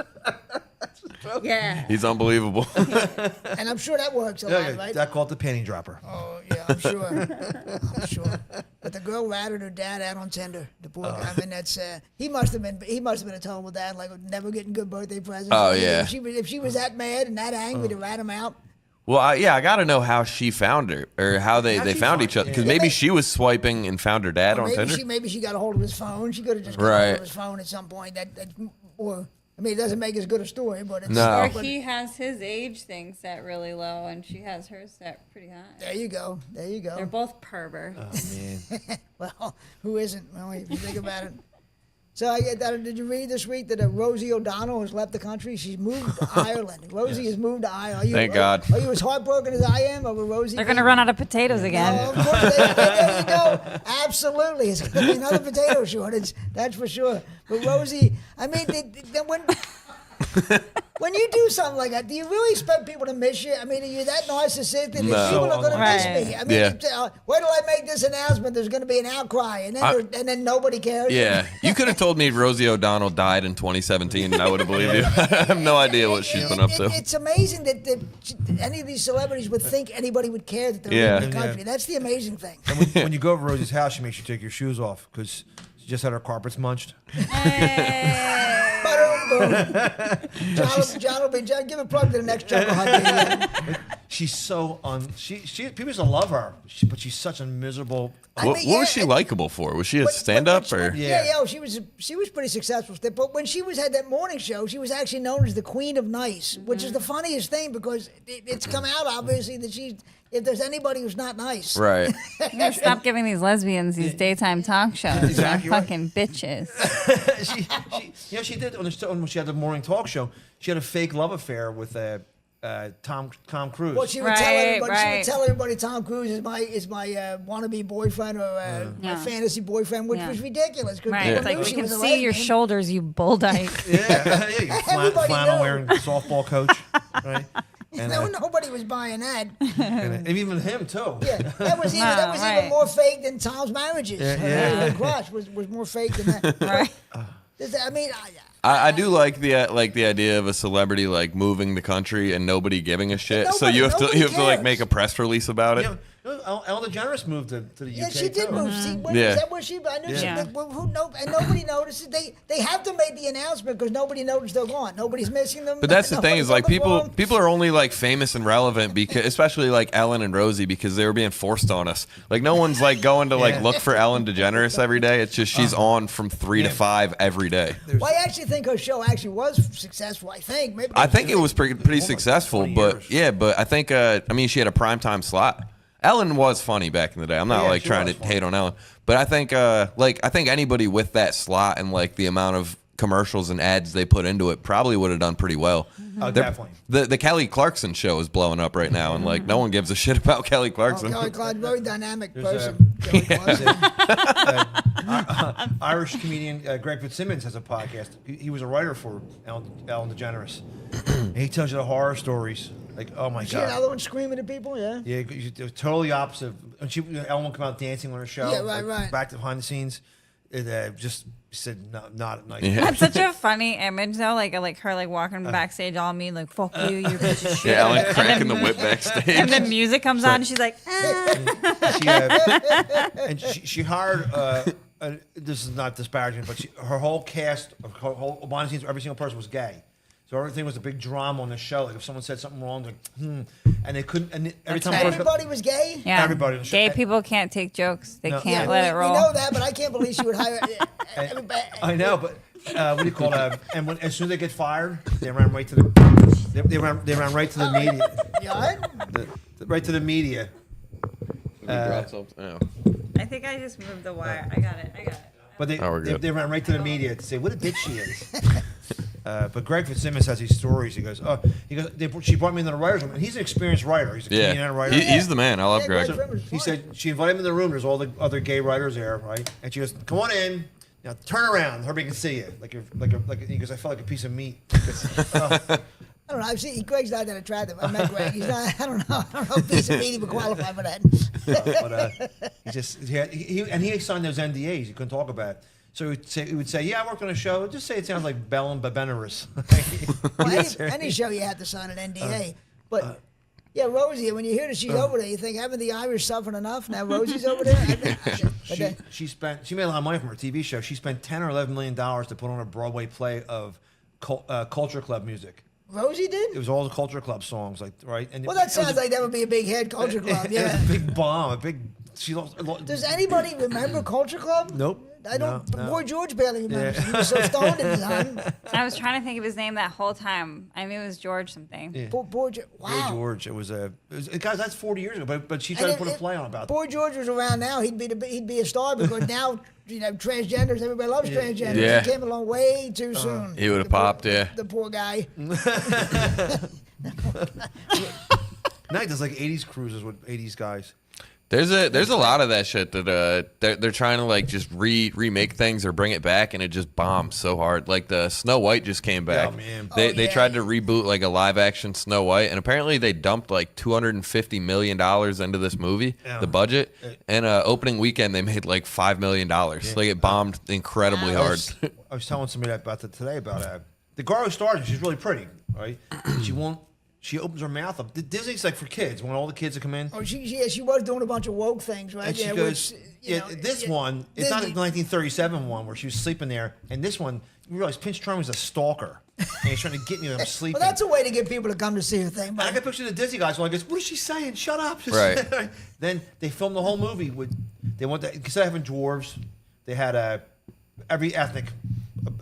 Yeah. He's unbelievable. And I'm sure that works a lot, right? That called the panty dropper. Oh, yeah, I'm sure. But the girl ratted her dad out on Tinder. The poor guy. I mean, that's he must have been a terrible dad, like never getting good birthday presents. Oh, yeah. If she was that mad and that angry to rat him out. Well, I got to know how she found her or how they found each other. Because maybe she was swiping and found her dad on Tinder. Maybe she got a hold of his phone. She could have just got a hold of his phone at some point. Or I mean, it doesn't make as good a story, but it's No. Or he has his age thing set really low, and she has hers set pretty high. There you go. They're both perverts. Oh, man. Well, who isn't? Well, if you think about it. So did you read this week that Rosie O'Donnell has left the country? She's moved to Ireland. Rosie has moved to Ireland. Thank God. Are you as heartbroken as I am over Rosie? They're going to run out of potatoes again. Oh, of course, there you go. Absolutely. It's going to be another potato shortage. That's for sure. But Rosie, I mean, when you do something like that, do you really expect people to miss you? I mean, are you that narcissistic that No. people are going to miss Right. me? I mean, wait till I make this announcement, there's going to be an outcry, and then nobody cares. Yeah. You could have told me Rosie O'Donnell died in 2017 and I would have believed you. I have no idea what she's been up to. It's amazing that any of these celebrities would think anybody would care that they're leaving the country. Yeah. That's the amazing thing. And when you go over Rosie's house, she makes you take your shoes off because she just had her carpets munched. John, give a plug to the next Chuckle Hut. She's so people used to love her, but she's such a miserable. What was she likable for? Was she a stand-up or? Yeah, she was pretty successful. But when she had that morning show, she was actually known as the Queen of Nice, which is the funniest thing because it's come out obviously that if there's anybody who's not nice, Right. Stop giving these lesbians these daytime talk shows. Exactly They're right. fucking bitches. she did when she had the morning talk show. She had a fake love affair with Tom Cruise. Well, she would tell everybody. She would tell everybody Tom Cruise is my wannabe boyfriend or my fantasy boyfriend, which was ridiculous. Right. It's like we can see your shoulders, you bull dyke. Flannel wearing softball coach, right? And, nobody was buying that. and even him too. Yeah, that was even more fake than Tom's marriages. Her crush was more fake than that. Right. I mean, I do like the idea of a celebrity like moving the country and nobody giving a shit. So you have to like make a press release about it. Ellen DeGeneres moved to the UK. Yeah, she did too. move. See, is that where she? I knew she. And nobody notices. They have to make the announcement because nobody noticed they're gone. Nobody's missing them. But that's the thing is like people people are only like famous and relevant because especially like Ellen and Rosie because they were being forced on us. Like no one's like going to like look for Ellen DeGeneres every day. It's just she's on from 3 to 5 every day. Well, I actually think her show actually was successful. I think it was pretty successful, but but I think I mean she had a primetime slot. Ellen was funny back in the day. I'm not like trying to hate on Ellen, but I think I think anybody with that slot and like the amount of commercials and ads they put into it probably would have done pretty well. Definitely. The Kelly Clarkson show is blowing up right now, and like no one gives a shit about Kelly Clarkson. Kelly Clarkson, very dynamic person. Irish comedian Greg Fitzsimmons has a podcast. He was a writer for Ellen DeGeneres. And he tells you the horror stories. Like, oh my See God. another one screaming at people, yeah? Yeah, totally opposite. And Ellen would come out dancing on her show. Yeah, right. Back to behind the scenes. it just said no, not nice. Yeah. That's such a funny image though, like her like walking backstage all mean, like fuck you, you're a piece of shit. Yeah, like cracking the whip backstage. And then music comes on, and she's like, she hired. This is not disparaging, but her whole cast, her whole behind the scenes, every single person was gay. So everything was a big drama on the show. Like if someone said something wrong, like and they couldn't. And every time everybody was gay. yeah, everybody on the show. gay people can't take jokes. They No. can't Yeah, let it roll. We know that, but I can't believe she would hire everybody. I know, but what do you call it? And as soon as they get fired, they ran right to the. They ran right to the media. Yeah. Right to the media. Oh. I think I just moved the wire. I got it. But we're good. they ran right to the media to say what a bitch she is. But Greg Fitzsimmons has these stories. He goes, she brought me into the writers' room, and he's an experienced writer. He's a comedian and a writer. He's the man. I love Greg. He said she invited him in the room. There's all the other gay writers there, right? And she goes, "Come on in. Now turn around. Everybody can see you. Like he goes, I felt like a piece of meat." I don't know. I've seen Greg's not that attractive. I met Greg. He's not. I don't know. If piece of meat he would qualify for that. He signed those NDAs. He couldn't talk about it. So he would say, "Yeah, I worked on a show. Just say it sounds like Bell and Bebenerus." Well, any show you have to sign an NDA. But yeah, Rosie. When you hear that she's over there, you think, haven't the Irish suffered enough? Now Rosie's over there. She made a lot of money from her TV show. She spent $10 or $11 million to put on a Broadway play of Culture Club music. Rosie did? It was all the Culture Club songs, like right. And well, that sounds like that would be a big hit, Culture Club. Yeah, it was a big bomb, a big. Does anybody remember Culture Club? Nope. I don't. No. Boy George barely remembers. He was so stoned in his time. I was trying to think of his name that whole time. I knew it was George something. Yeah. Boy George. Wow. Boy George. It was guys. That's 40 years ago. But she tried to put a play on about. Boy George was around now. He'd be a star because now transgenders. Everybody loves transgenders. Yeah. He came along way too soon. He would have popped. Yeah. The poor guy. Now he does like 80s cruises with 80s guys. There's a lot of that shit that they're trying to like just remake things or bring it back, and it just bombs so hard. Like the Snow White just came back. Oh, man. They tried to reboot like a live action Snow White, and apparently they dumped like $250 million into this movie, the budget, and opening weekend they made like $5 million. Like it bombed incredibly hard. I was telling somebody about that today about the girl who stars it. She's really pretty, right? She opens her mouth up. Disney's like for kids. When all the kids that come in. Oh, she was doing a bunch of woke things, right? And she goes, this one, it's not the 1937 one where she was sleeping there. And this one, you realize Prince Charming's a stalker. And he's trying to get me when I'm sleeping. Well, that's a way to get people to come to see her thing. And I got pictures of the Disney guys. So I goes, what is she saying? Shut up. Right. Then they filmed the whole movie instead of having dwarves, they had every ethnic,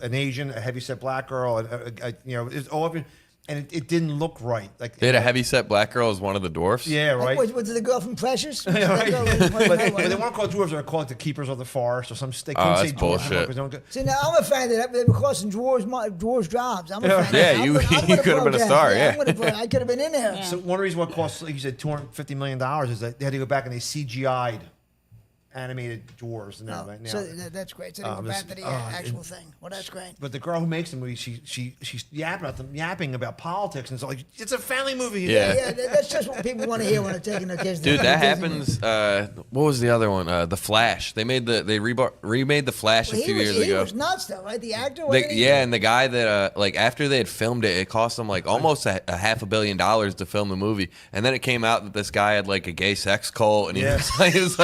an Asian, a heavyset black girl, it's all of it. And it didn't look right. Like They had a heavyset black girl as one of the dwarfs. Yeah, right. Was it the girl from Precious? But they weren't called dwarves. They were called the keepers of the forest or some. They couldn't say bullshit. dwarves. See, now I'm a fan that they were costing dwarves jobs. I'm a fan. Yeah, you could have been a star. Yeah, I could have been in there. So one reason why it cost, like you said, $250 million is that they had to go back and they CGI'd animated dwarves and everything. So that's great. So they go back to the actual thing. Well, that's great. But the girl who makes the movie, she's yapping about politics, and it's like it's a family movie. Yeah. That's just what people want to hear when they're taking their kids. Dude, that happens. What was the other one? The Flash. They remade the Flash a few years ago. He was nuts though, right? The actor. And the guy that like after they had filmed it, it cost them like almost a $500 million to film the movie, and then it came out that this guy had like a gay sex cult, and he was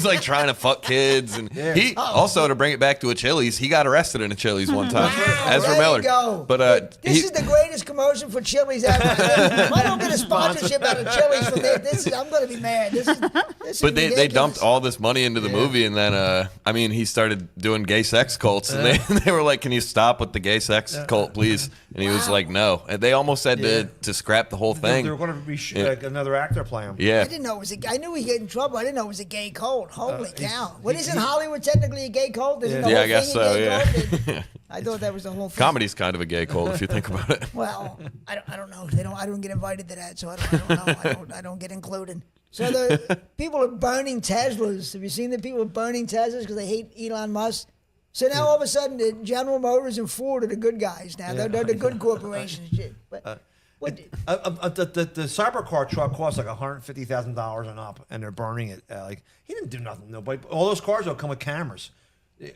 like trying to fuck kids, and he also, to bring it back to a Chili's, he got arrested in a Chili's one time. Ezra Miller. Go. But this is the greatest commotion for Chili's ever. If I don't get a sponsorship out of Chili's from this, I'm going to be mad. This is but they dumped all this money into the movie, and then he started doing gay sex cults, and they were like, "Can you stop with the gay sex cult, please?" And he was like, "No." And they almost had to scrap the whole thing. They were going to be another actor play him. Yeah. I didn't know it was I knew he'd get in trouble. I didn't know it was a gay cult. Holy cow! What isn't Hollywood technically a gay cult? Isn't the whole I guess thing a so. gay Yeah. cult? I thought that was the whole thing. Comedy's kind of a gay cult if you think about it. Well, I don't know. I don't get invited to that, so I don't know. I don't get included. So the people are burning Teslas. Have you seen the people burning Teslas because they hate Elon Musk? So now all of a sudden, the General Motors and Ford are the good guys now. They're the good corporations. But the cybercar truck costs like $150,000 and up, and they're burning it. He didn't do nothing. Nobody. All those cars will come with cameras.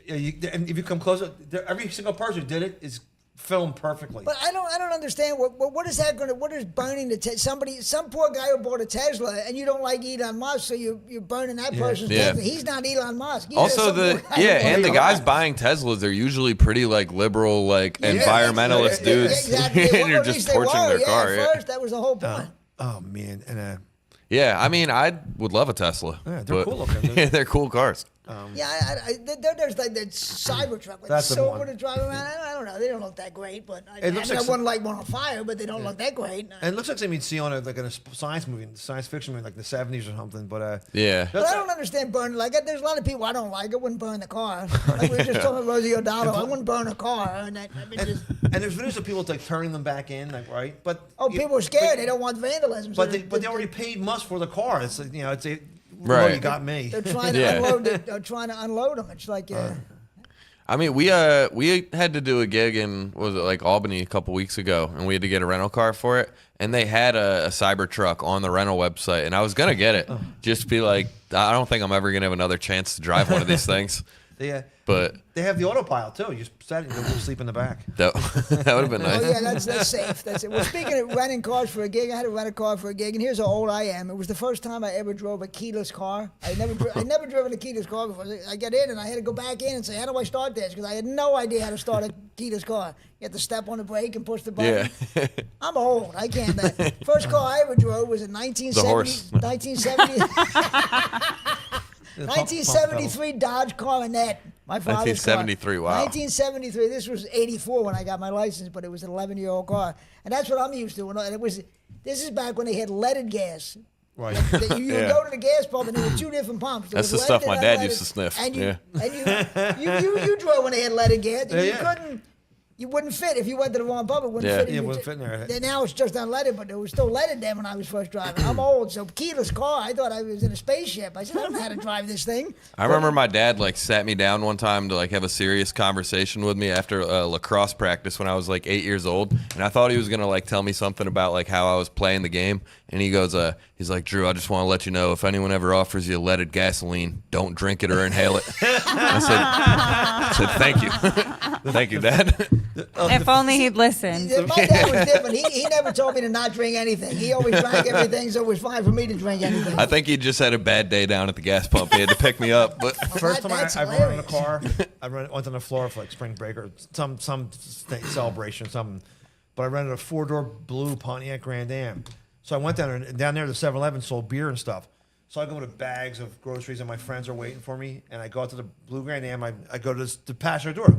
And if you come closer, every single person who did it is filmed perfectly. But I don't understand what is that going to? What is burning the some poor guy who bought a Tesla and you don't like Elon Musk, so you're burning that person's Tesla. He's not Elon Musk. He's Also, and the guys car. buying Teslas are usually pretty like liberal, like environmentalist dudes, Exactly. and you're just torching their car. At first, that was the whole point. Oh man, and yeah, I mean, I would love a Tesla. Yeah, they're cool looking. Yeah, they're cool cars. There's like that Cybertruck with That's the silver one. to drive around. I don't know. They don't look that great, but I looks like wouldn't like one on fire, but they don't look that great. And it looks like something you'd see on in a science movie, science fiction movie, like the 70s or something. But Yeah. But I don't understand burning like it. There's a lot of people I don't like. I wouldn't burn the car. Like we were just talking about Rosie O'Donnell. I wouldn't burn a car. And there's videos of people like turning them back in, like right. But people are scared. They don't want vandalism. But they already paid Musk for the car. It's like, it's a Right. You got me. They're trying to unload it. They're trying to unload them. It's like I mean, we had to do a gig in like Albany a couple weeks ago, and we had to get a rental car for it, and they had a Cybertruck on the rental website, and I was gonna get it, just to be like, I don't think I'm ever gonna have another chance to drive one of these things. But they have the autopilot too. You just sat and go sleep in the back. That would have been nice. Oh yeah, that's safe. That's it. Well, speaking of renting cars for a gig, I had to rent a car for a gig, and here's how old I am. It was the first time I ever drove a keyless car. I'd never driven a keyless car before. I got in and I had to go back in and say, how do I start this? Because I had no idea how to start a keyless car. You have to step on the brake and push the button. Yeah. I'm old. I can't. First car I ever drove was a 1973 Dodge Coronet. My father's 1973, car. wow. 1973. This was 84 when I got my license, but it was an 11-year-old car, and that's what I'm used to. And this is back when they had leaded gas. Right. You would go to the gas pump, and there were two different pumps. That's the stuff my dad used to sniff. And you drove when they had leaded gas, and you wouldn't fit if you went to the wrong pump. It wouldn't fit. Yeah, it wouldn't fit in there. Now it's just unleaded, but it was still leaded then when I was first driving. I'm old, so keyless car. I thought I was in a spaceship. I said, I don't know how to drive this thing. I remember my dad sat me down one time to have a serious conversation with me after lacrosse practice when I was 8 years old, and I thought he was gonna tell me something about how I was playing the game, and he goes, he's like, Drew, I just want to let you know, if anyone ever offers you leaded gasoline, don't drink it or inhale it. I said, thank you. Thank you, Dad. If only he'd listened. My dad was different. He never told me to not drink anything. He always drank everything, so it was fine for me to drink anything. I think he just had a bad day down at the gas pump. He had to pick me up. But First time That's I run in a hilarious. car, went on the floor for spring break or some celebration, something. But I rented a 4-door blue Pontiac Grand Am. So I went down there, the 7-Eleven sold beer and stuff. So I go with bags of groceries, and my friends are waiting for me. And I go out to the blue Grand Am. I go to the passenger door.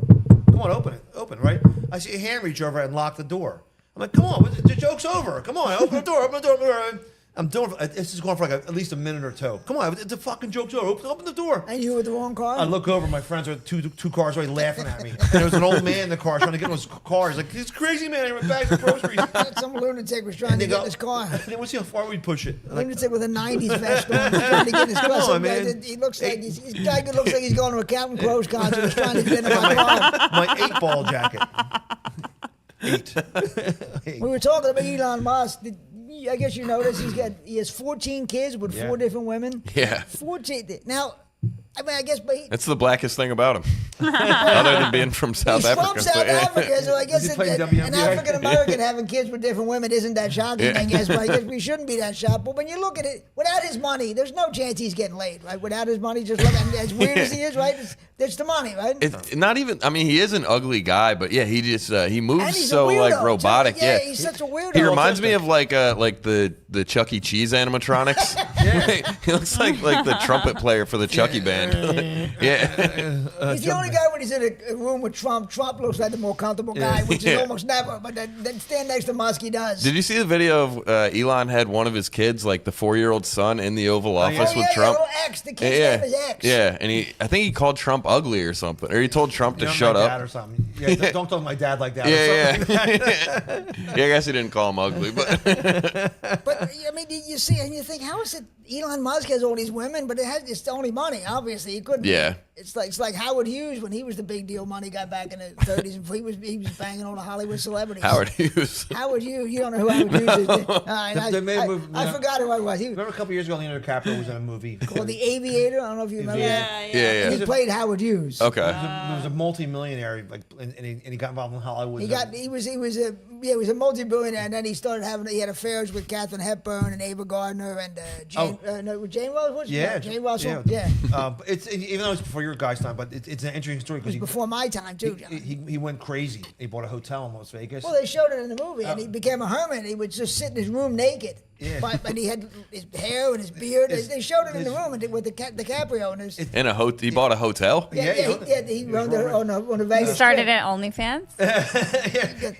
Come on, open, right? I see a hand reach over and lock the door. I'm like, come on, the joke's over. Come on, open the door. I'm doing. This is going for at least a minute or two. Come on, the fucking joke's over. Open the door. And you were the wrong car? I look over, my friends are two cars away laughing at me. And there was an old man in the car trying to get in his car. He's like, this crazy man with bags of groceries. Some lunatic was trying to get in his car. And then we'll see how far we'd push it. Lunatic with a 90s vest on was trying to get in his car. Come on, man. He looks like he's a guy who looks like he's going to a Captain Crow's concert. He's trying to get into my car. My 8-ball jacket. 8. We were talking about Elon Musk. I guess you noticed he has 14 kids with 4 different women. yeah, 14. Now, I mean, I guess, but that's the blackest thing about him, other than being from South he's Africa. from South Africa, so I guess Is he playing an WNBA? African American having kids with different women isn't that shocking, I guess. But I guess we shouldn't be that shocked. But when you look at it, without his money, there's no chance he's getting laid, right? Without his money, just look at as weird as he is, right? It's the money, right? It's not even. I mean, he is an ugly guy, but yeah, he just he And moves he's so a weirdo, robotic. too. Yeah, he's such a weirdo. He reminds me of the Chuck E. Cheese animatronics. He looks like the trumpet player for the Chucky band. Yeah. He's the only guy when he's in a room with Trump. Trump looks like the more comfortable guy, which is almost never. But then stand next to Musk, he does. Did you see the video of Elon had one of his kids, the 4-year-old son, in the Oval Office with Trump? Little X, the kid's name is X. Yeah, and I think he called Trump ugly or something, or he told Trump to shut My up. dad or something. Yeah, don't talk to my dad like that. Yeah. I guess he didn't call him ugly, but But I mean, you see, and you think, how is it Elon Musk has all these women, but it's only money. Obviously, he couldn't. Yeah. It's like Howard Hughes when he was the big deal money guy back in the 30s, and he was banging all the Hollywood celebrities. Howard Hughes. Howard Hughes, you don't know who Howard Hughes is. All right, They made a movie, I forgot who I was. He was Remember a couple years ago, Leonardo DiCaprio was in a movie called The Aviator. I don't know if you remember that. Yeah. He played Howard Hughes. Okay. He was a multi-millionaire, like, and he got involved in Hollywood. He was a multi-billionaire, and then he had affairs with Katharine Hepburn and Ava Gardner and Jane Wells. Jane Russell. Yeah. But it's even though it's before your guys' time, but it's an interesting story It was because before my time too, John. he went crazy. He bought a hotel in Las Vegas. Well, they showed it in the movie, and he became a hermit. He would just sit in his room naked. Yeah. But he had his hair and his beard. They showed it in the room with the DiCaprio and his. In a he bought a hotel? He run on the Vegas. Started Strip. at OnlyFans.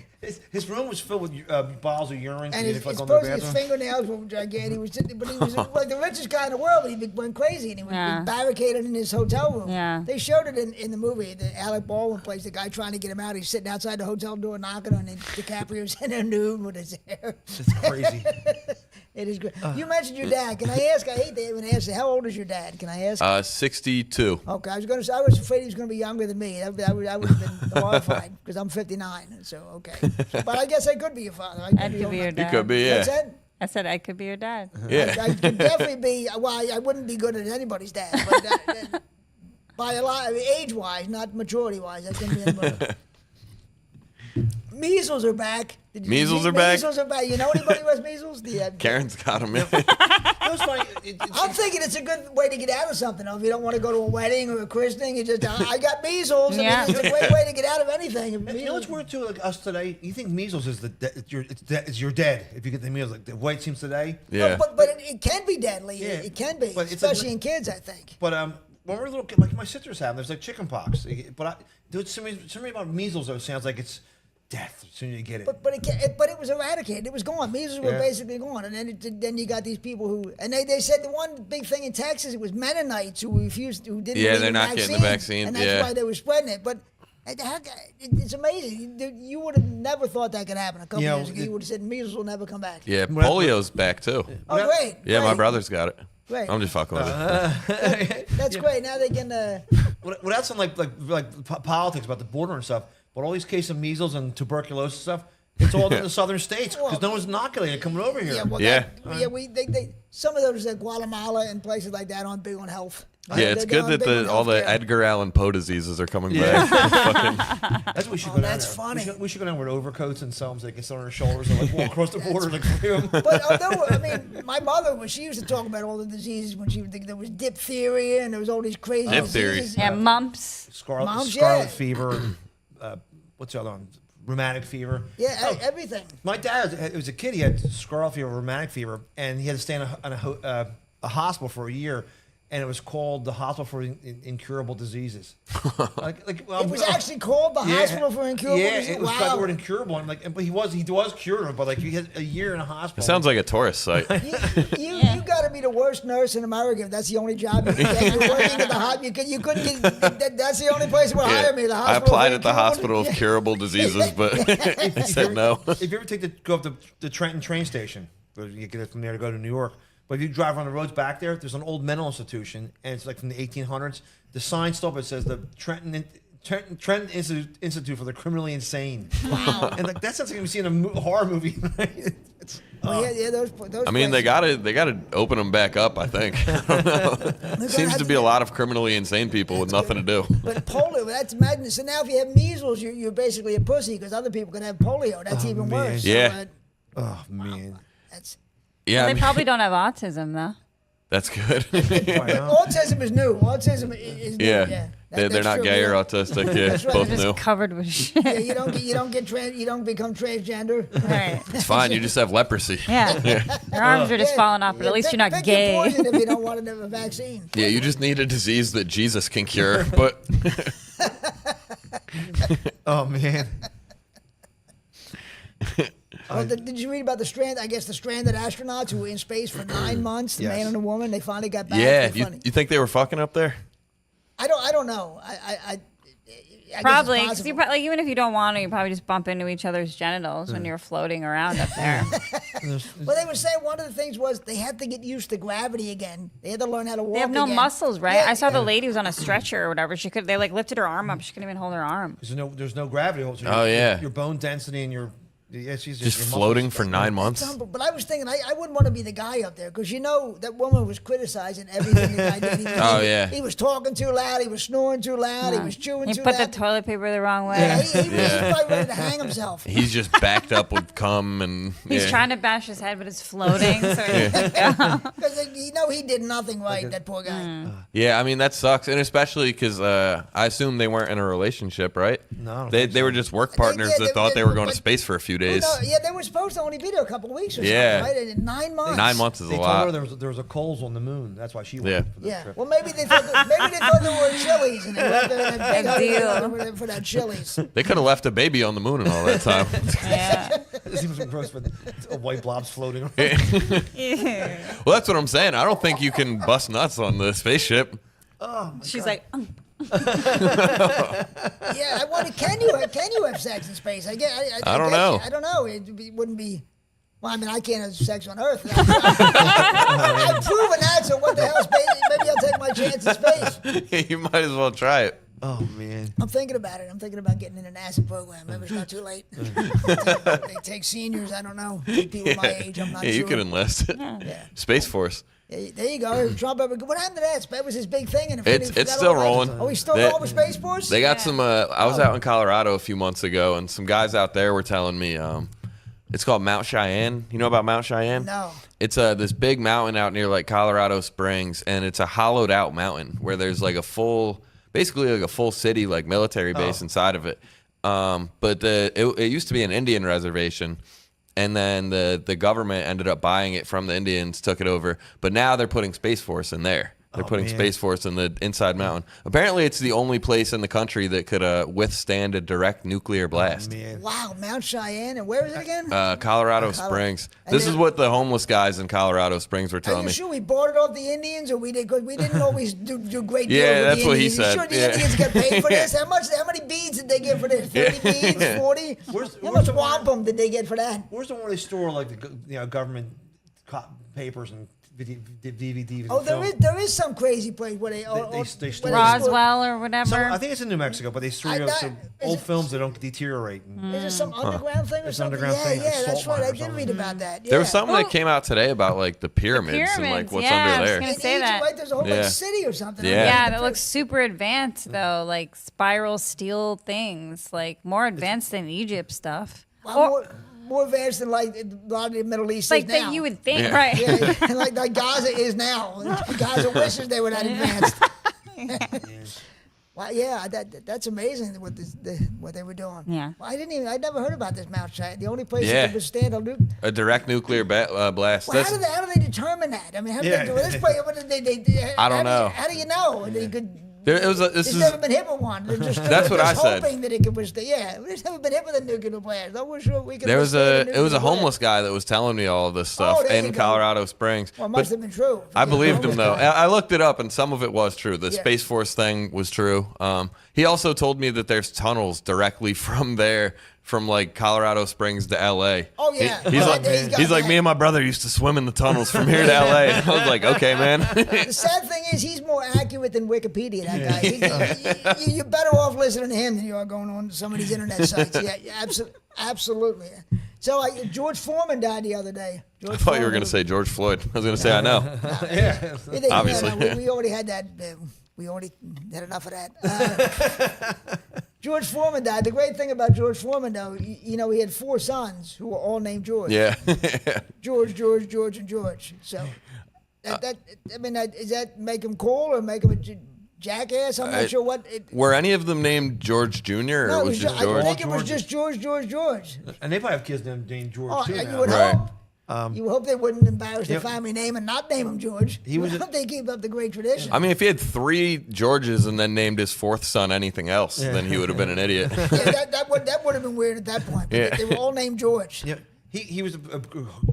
His room was filled with bottles of urine. And his on the supposedly his bathroom. fingernails were gigantic. He was like the richest guy in the world, but he went crazy and he was barricaded in his hotel room. Yeah. They showed it in the movie. The Alec Baldwin plays the guy trying to get him out. He's sitting outside the hotel door knocking on, and DiCaprio's in there nude with his hair. It's crazy. It is great. You mentioned your dad. Can I ask? I hate to even ask you. How old is your dad? Can I ask? 62. Okay, I was afraid he was going to be younger than me. I would have been horrified because I'm 59. So okay, but I guess I could be your father. I could be your dad. You could be, yeah. What's that? I said I could be your dad. Yeah. I could definitely be. Well, I wouldn't be good at anybody's dad, but by a lot, age-wise, not maturity-wise, I couldn't be anybody. Measles are back. Measles are back? Measles are back. You know anybody who has measles? Karen's got him in. That's funny. I'm thinking it's a good way to get out of something. If you don't want to go to a wedding or a christening, you just I got measles. Yeah. I mean, it's a great way to get out of anything. You know what's weird too? Like us today, you think measles is you're dead if you get the measles. Like the way it seems today. Yeah. But it can be deadly. Yeah. It can be, But it's especially like- in kids, I think. But when we're little, like my sister's having, there's like chicken pox. But something about measles though sounds like it's death as soon as you get it. But it was eradicated. It was gone. Measles were basically gone, and then you got these people who they said the one big thing in Texas it was Mennonites who didn't believe they're in not getting the vaccine, and that's why they were spreading it. But it's amazing. You would have never thought that could happen a couple years ago. You would have said measles will never come back. Yeah, polio's back too. Oh, great. Yeah, my great. brother's got it. Great. I'm just fucking with it. That's great. Now they can. Without some like politics about the border and stuff, but all these cases of measles and tuberculosis stuff, it's all in the southern states because no one's inoculated coming over here. Yeah, well, Yeah. some of those Guatemala and places like that aren't big on health. Yeah, it's good that all the Edgar Allan Poe diseases are coming back. That's what we should go down that's there. funny. We should go down with overcoats and some so they can sit on our shoulders and like walk across the border like three of them. But I mean, my mother, when she used to talk about all the diseases, when there was diphtheria and there was all these crazy Diphtheria. diseases. Yeah, mumps. Scarlet fever. What's the other one? Rheumatic fever. Yeah, everything. My dad, it was a kid. He had scarlet fever, rheumatic fever, and he had to stay in a hospital for a year. And it was called the Hospital for Incurable Diseases. It was actually called the Hospital for Incurable Diseases. Yeah, it was by the word incurable. And but he was cured, but like he had a year in a hospital. It sounds like a tourist site. You got to be the worst nurse in America if that's the only job you can get. You're working at the hospital. You couldn't get. That's the only place that would hire me. The I hospital. applied at the Hospital of Curable Diseases, but he said no. If you ever go up to the Trenton train station, you get it from there to go to New York. But if you drive on the roads back there's an old mental institution, and it's like from the 1800s. The sign still up, it says the Trenton Institute for the Criminally Insane. Wow. And like that sounds like you see in a horror movie. Those I mean, they gotta open them back up. I think. I don't know. Seems to be a lot of criminally insane people with nothing to do. But polio, that's madness. So now if you have measles, you're basically a pussy because other people can have polio. That's even man. worse. Yeah. Oh man. That's. Yeah, They probably don't have autism though. that's good. Autism is new. Autism is new. Yeah. They're That's not true. gay You or don't- autistic. Yeah, That's right. both They're new. just covered with shit. Yeah, you don't become transgender. Right. It's fine. You just have leprosy. Yeah. Your arms are just falling off, but at least you're not pick gay. Your poison if you don't want to have a vaccine. Yeah, you just need a disease that Jesus can cure. But Oh man. Did you read about the stranded astronauts who were in space for 9 months? The Yes. man and the woman. They finally got back. yeah, They're you funny. think they were fucking up there? I don't know. Probably, because you probably, like, even if you don't want to, you probably just bump into each other's genitals when you're floating around up there. Well, they were saying one of the things was they had to get used to gravity again. They had to learn how to walk. They have no again. muscles, right? Yeah, I saw the lady was on a stretcher or whatever. They like lifted her arm up. She couldn't even hold her arm. There's no gravity. So your bone density and your she's just floating for 9 months. But I was thinking, I wouldn't want to be the guy up there because that woman was criticizing everything the guy did. He was talking too loud. He was snoring too loud. He was chewing too loud. He put the toilet paper the wrong way. Yeah, he was probably ready to hang himself. He's just backed up with cum and he's trying to bash his head, but it's floating. Because he did nothing right. That poor guy. Yeah, I mean that sucks, and especially because I assume they weren't in a relationship, right? No, they were just work partners that thought they were going to space for a few days. They were supposed to only be there a couple of weeks or Yeah. something, right? 9 months. 9 months is a They lot. told her there was a Coles on the moon. That's why she went for this trip. Well, maybe they thought there were Chili's and they went there and big deal for that Chili's. They could have left a baby on the moon and all that time. Yeah. It seems gross, but white blobs floating around. Well, that's what I'm saying. I don't think you can bust nuts on the spaceship. She's like, Yeah, I wonder, can you have sex in space? I don't know. I don't know. It wouldn't be. Well, I mean, I can't have sex on Earth. I've proven that, so what the hell, space? Maybe I'll take my chance in space. You might as well try it. Oh, man. I'm thinking about it. I'm thinking about getting in a NASA program. Maybe it's not too late. They take seniors. I don't know. Take people my age. I'm not sure. You could enlist. Space Force. Yeah, there you go. Trump. What happened to that? That was his big thing. And It's still rolling. Oh, he's still rolling with Space Force? They got some. I was out in Colorado a few months ago, and some guys out there were telling me it's called Mount Cheyenne. You know about Mount Cheyenne? No. It's this big mountain out near like Colorado Springs, and it's a hollowed out mountain where there's like basically like a full city, like military base inside of it. But it used to be an Indian reservation. And then the government ended up buying it from the Indians, took it over. But now they're putting Space Force in there. They're putting Space Force in the inside mountain. Apparently, it's the only place in the country that could withstand a direct nuclear blast. Wow, Mount Cheyenne. And where is it again? Colorado Springs. This is what the homeless guys in Colorado Springs were telling me. Are you sure we bought it off the Indians, or we did? Because we didn't always do great deals Yeah, with that's the what he Indians. said. You sure the Indians get paid for this? How many beads did they get for this? 30 beads, 40. How much wampum did they get for that? Where's the one where they store like the government papers and DVDs? Oh, there is some crazy place where they store Roswell or whatever. I think it's in New Mexico, but they store some old films that don't deteriorate. Is it some underground thing or something? Underground thing, like That's salt right. I mine or did something. read about that. Yeah. There was something that came out today about like the pyramids and like what's under there. I was gonna say Egypt, that. right? There's a whole like, city or something. Yeah, that looks super advanced though, like spiral steel things, like more advanced than Egypt stuff. Well, more advanced than like a lot of the Middle East Like is now. that you would think, right? Yeah, and like Gaza is now. Gaza wishes they were that advanced. Well, yeah, that's amazing what they were doing. Yeah. Well, I never heard about this Mount Cheyenne. The only place that could withstand a direct nuclear blast. Well, how do they determine that? I mean, how do they do this place? I don't know. How do you know? They could. It's never been hit with one. That's what I said. Hoping that it could withstand. Yeah, we've never been hit with a nuclear blast. I was sure we could. It was a homeless guy that was telling me all of this stuff in Colorado Springs. Well, it must have been true. I believed him though. I looked it up, and some of it was true. The Space Force thing was true. He also told me that there's tunnels directly from there. From like Colorado Springs to LA. Oh yeah, he's like me and my brother used to swim in the tunnels from here to LA. And I was like, okay, man. The sad thing is he's more accurate than Wikipedia. That guy. You're better off listening to him than you are going on to some of these internet sites. Yeah, absolutely. So George Foreman died the other day. I thought you were going to say George Floyd. I was going to say I know. Obviously, we already had that. We already had enough of that. George Foreman died. The great thing about George Foreman, though, he had 4 sons who were all named George. Yeah. George, and George. So, does that make him cool or make him a jackass? I'm not sure what. Were any of them named George Jr. or No, was just George? I think it was just George. And they probably have kids named George too. You would hope. You would hope they wouldn't embarrass the family name and not name him George. I hope they keep up the great tradition. I mean, if he had 3 Georges and then named his 4th son anything else, then he would have been an idiot. That would have been weird at that point. But they were all named George. Yeah, he was a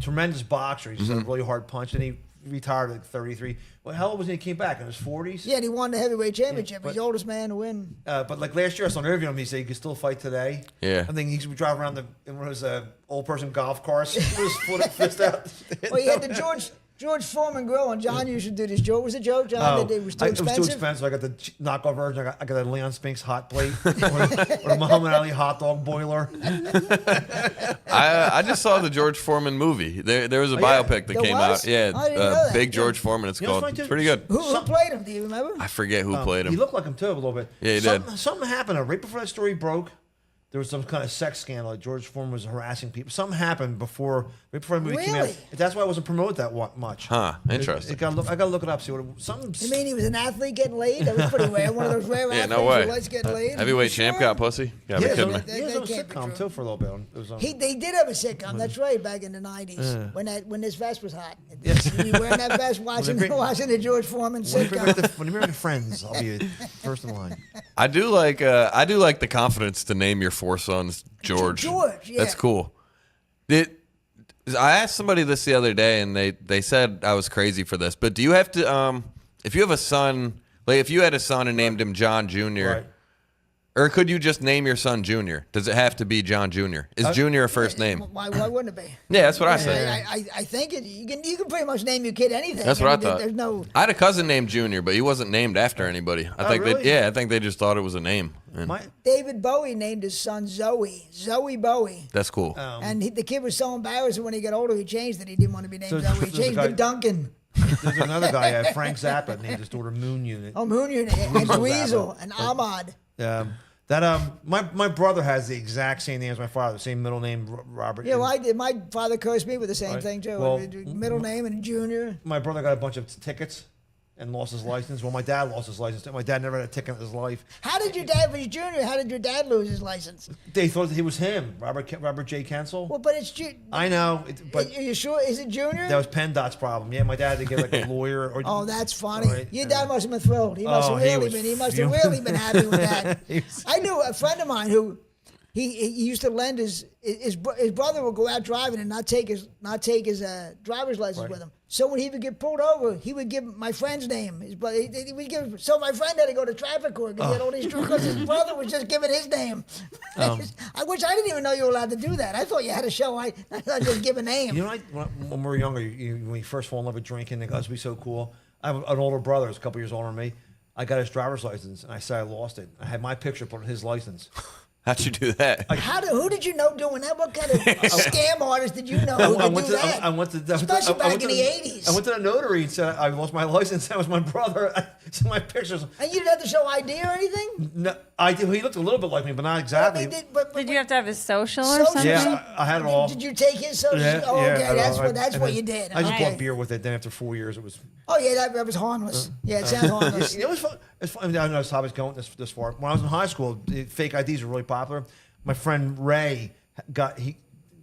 tremendous boxer. He just had a really hard punch, and he retired at 33. Well, how old was he when he came back? In his 40s? Yeah, and he won the heavyweight championship. but- He's the oldest man to win. But like last year, I saw an interview with him. He said he could still fight today. Yeah. I think he could drive around in one of those old person golf carts with his foot and fist out. Well, he had the George Foreman grill, and John used to do this joke. Was it a joke, John? That it was too expensive? It was too expensive. I got the knockoff version. I got a Leon Spinks hot plate or a Muhammad Ali hot dog boiler. I just saw the George Foreman movie. There was a yeah. biopic that There came was? out. Yeah, I didn't know that. Big George Foreman. It's You know what's called. funny, It's too? pretty good. Who played him? Do you remember? I forget who played him. He looked like him too a little bit. Yeah, he did. Something happened right before that story broke. There was some kind of sex scandal. Like George Foreman was harassing people. Something happened right before the movie came out. Really? That's why it wasn't promoted that much. Huh, interesting. I gotta look it up. See what something. You mean he was an athlete getting laid? That was pretty rare. One of those rare Yeah, athletes no way. who likes getting laid. Heavyweight Sure. champ got pussy. Gotta be Yeah, kidding me. That- he was that on a can't be sitcom true. too for a little bit. It was on. They did have a sitcom. That's right, back in the '90s when this vest was hot. Yes. You wearing that vest, watching the George Foreman When you bring back sitcom. when you bring back Friends, I'll be first in line. I do like the confidence to name your 4 sons George. George, yeah. That's cool. I asked somebody this the other day, and they said I was crazy for this. But do you have to if you have a son, like if you had a son and named him John Jr. Right. Or could you just name your son Junior? Does it have to be John Jr.? Is Junior a first name? Why wouldn't it be? Yeah, that's what I said. I think you can pretty much name your kid anything. That's what I mean, thought. There's no. I had a cousin named Junior, but he wasn't named after anybody. I think really? I think they just thought it was a name. And David Bowie named his son Zoe Bowie. that's cool. And the kid was so embarrassed when he got older, he changed it. He didn't want to be named So Zoe. He there's a changed guy- to Duncan. There's another guy, Frank Zappa, named his daughter Moon Unit. Oh, Moon Unit and Dweezil and Ahmad. My brother has the exact same name as my father, same middle name, Robert. Yeah, well, I did. My father cursed me with the same Right. thing too. Well, Middle name and Junior. My brother got a bunch of tickets and lost his license. Well, my dad lost his license. My dad never had a ticket in his life. How did your dad, if he's Junior, how did your dad lose his license? They thought that he was him, Robert J. Kensil. Well, but it's I know, but are you sure? Is it Junior? that was PennDOT's problem. Yeah, my dad had to get like a lawyer. Or, Oh, that's funny. Right. Your dad must have been thrilled. He must have he really was been. He must fuming. have really been happy with that. He was- I knew a friend of mine who he used to lend his brother would go out driving and not take his driver's license Right. with him. So when he would get pulled over, he would give my friend's name. His brother, he would give. So my friend had to go to traffic court because he had all these because his brother was just giving his name. I didn't even know you were allowed to do that. I thought you had to show. I thought just give a name. You know, when we were younger, when you first fall in love with drinking, it goes to be so cool. I have an older brother, who's a couple years older than me. I got his driver's license, and I said I lost it. I had my picture put on his license. How'd you do that? Who did you know doing that? What kind of scam artist did you know who I could went do to, that? I went to, Especially I back went in to the 80s. I went to the notary and said I lost my license. That was my brother. I said my pictures. And you didn't have to show ID or anything? No, I did. He looked a little bit like me, but not exactly. Did you have to have his social or Social? something? Yeah, I had it all. Did you take his social? Yeah, Oh, yeah, okay, I that's know. what And what then you did. I just Okay. bought beer with it. Then after 4 years, it was. Oh yeah, that was harmless. Yeah, it sounds harmless. You know, it's fun. It's fun. I don't know how it's going this far. When I was in high school, fake IDs were really popular. My friend Ray got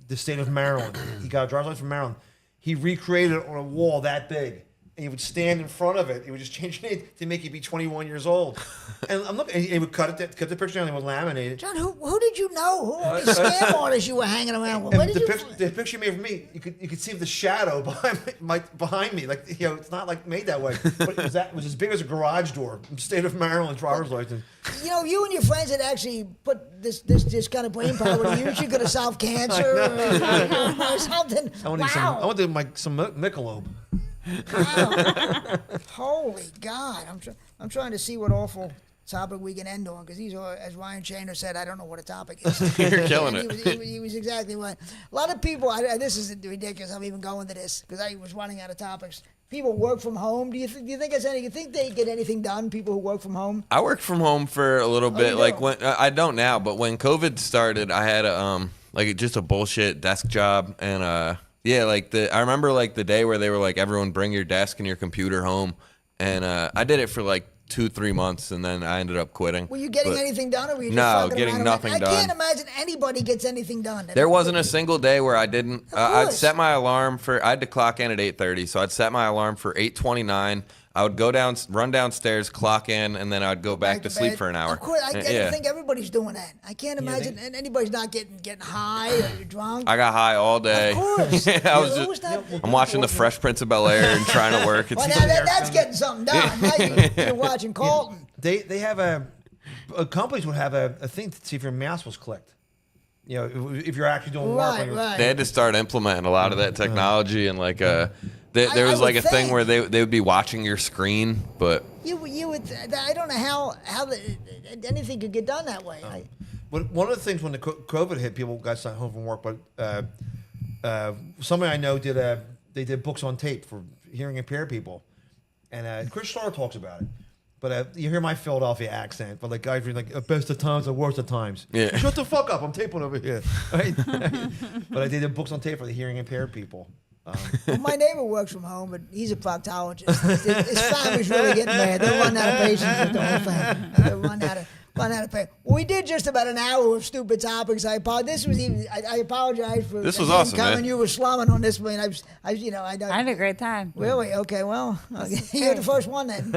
the state of Maryland. He got a driver's license from Maryland. He recreated it on a wall that big. And he would stand in front of it. He would just change it to make you be 21 years old. And I'm looking. And he would cut the picture down. And he would laminate it. John, who did you know? Who were the scam artists you were hanging around with? And Where did the picture he made of me, you could see the shadow behind me. Like, you know, it's not like made that way. But it was as big as a garage door. State of Maryland driver's license. You know, you and your friends had actually put this kind of brain power to use. You could have solved cancer or something. I Wow. want some Michelob. Wow. Holy God. I'm trying to see what awful topic we can end on because these are, as Ryan Shaner said, I don't know what a topic is. You're killing And it. He was exactly right. A lot of people, this is ridiculous. I'm even going to this because I was running out of topics. People work from home. Do you think you think they get anything done? People who work from home. I worked from home for a little bit. you Like do? when I don't now, but when COVID started, I had just a bullshit desk job, and I remember like the day where they were like, everyone bring your desk and your computer home, and I did it for like 2-3 months, and then I ended up quitting. Were you getting But anything done, or were you just no, fucking getting around? nothing I done. can't imagine anybody gets anything done. There wasn't a single day where I didn't. Of I'd course. set my alarm for. I had to clock in at 8:30, so I'd set my alarm for 8:29. I would run downstairs, clock in, and then I'd go back to sleep for an hour. Of course, I Yeah. think everybody's doing that. I can't imagine and anybody's not getting high or drunk. I got high all day. Of course. I was Who's just, not- I'm watching The Fresh Prince of Bel-Air and trying to work. Well, now that's getting something done. Now you're watching Colton. They have companies would have a thing to see if your mouse was clicked. You know, if you're actually doing work. Right, on right. They had to start implementing a lot of that technology, and like there I was like a would thing think. where they would be watching your screen, but You would. I don't know how anything could get done that way. But one of the things when the COVID hit, people got sent home from work. But somebody I know they did books on tape for hearing impaired people, and Chris Starr talks about it. But you hear my Philadelphia accent, but like guys read like best of times and worst of times. Yeah. Shut the fuck up! I'm taping over here. Right? But I did books on tape for the hearing impaired people. Well, my neighbor works from home, but he's a proctologist. His family's really getting mad. They'll run out of patience with the whole family. They'll run out of patience. Well, we did just about an hour of stupid topics. I apologize. I apologize for This was awesome, coming. man. You were slumming on this one. I I had a great time. Really? Okay, well, you're the first one then.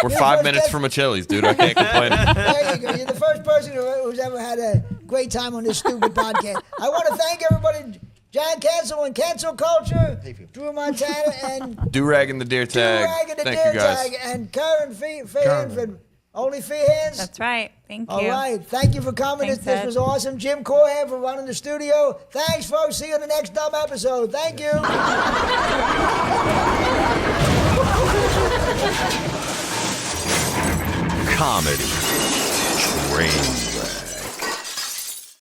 we're 5 minutes from a Chili's, dude. I can't complain. There you go. You're the first person who's ever had a great time on this stupid podcast. I want to thank everybody. John Kensil and Cancel Culture, Dru Montana and Do-rag and the deer tag. Durag and the Thank Deer you guys. Tag, and Kerryn Feehan from OnlyFans. That's right. Thank you. All right. Thank you for coming. Thanks, This Ed. was awesome. Jim Corhan for running the studio. Thanks, folks. See you in the next dumb episode. Thank you. Comedy train.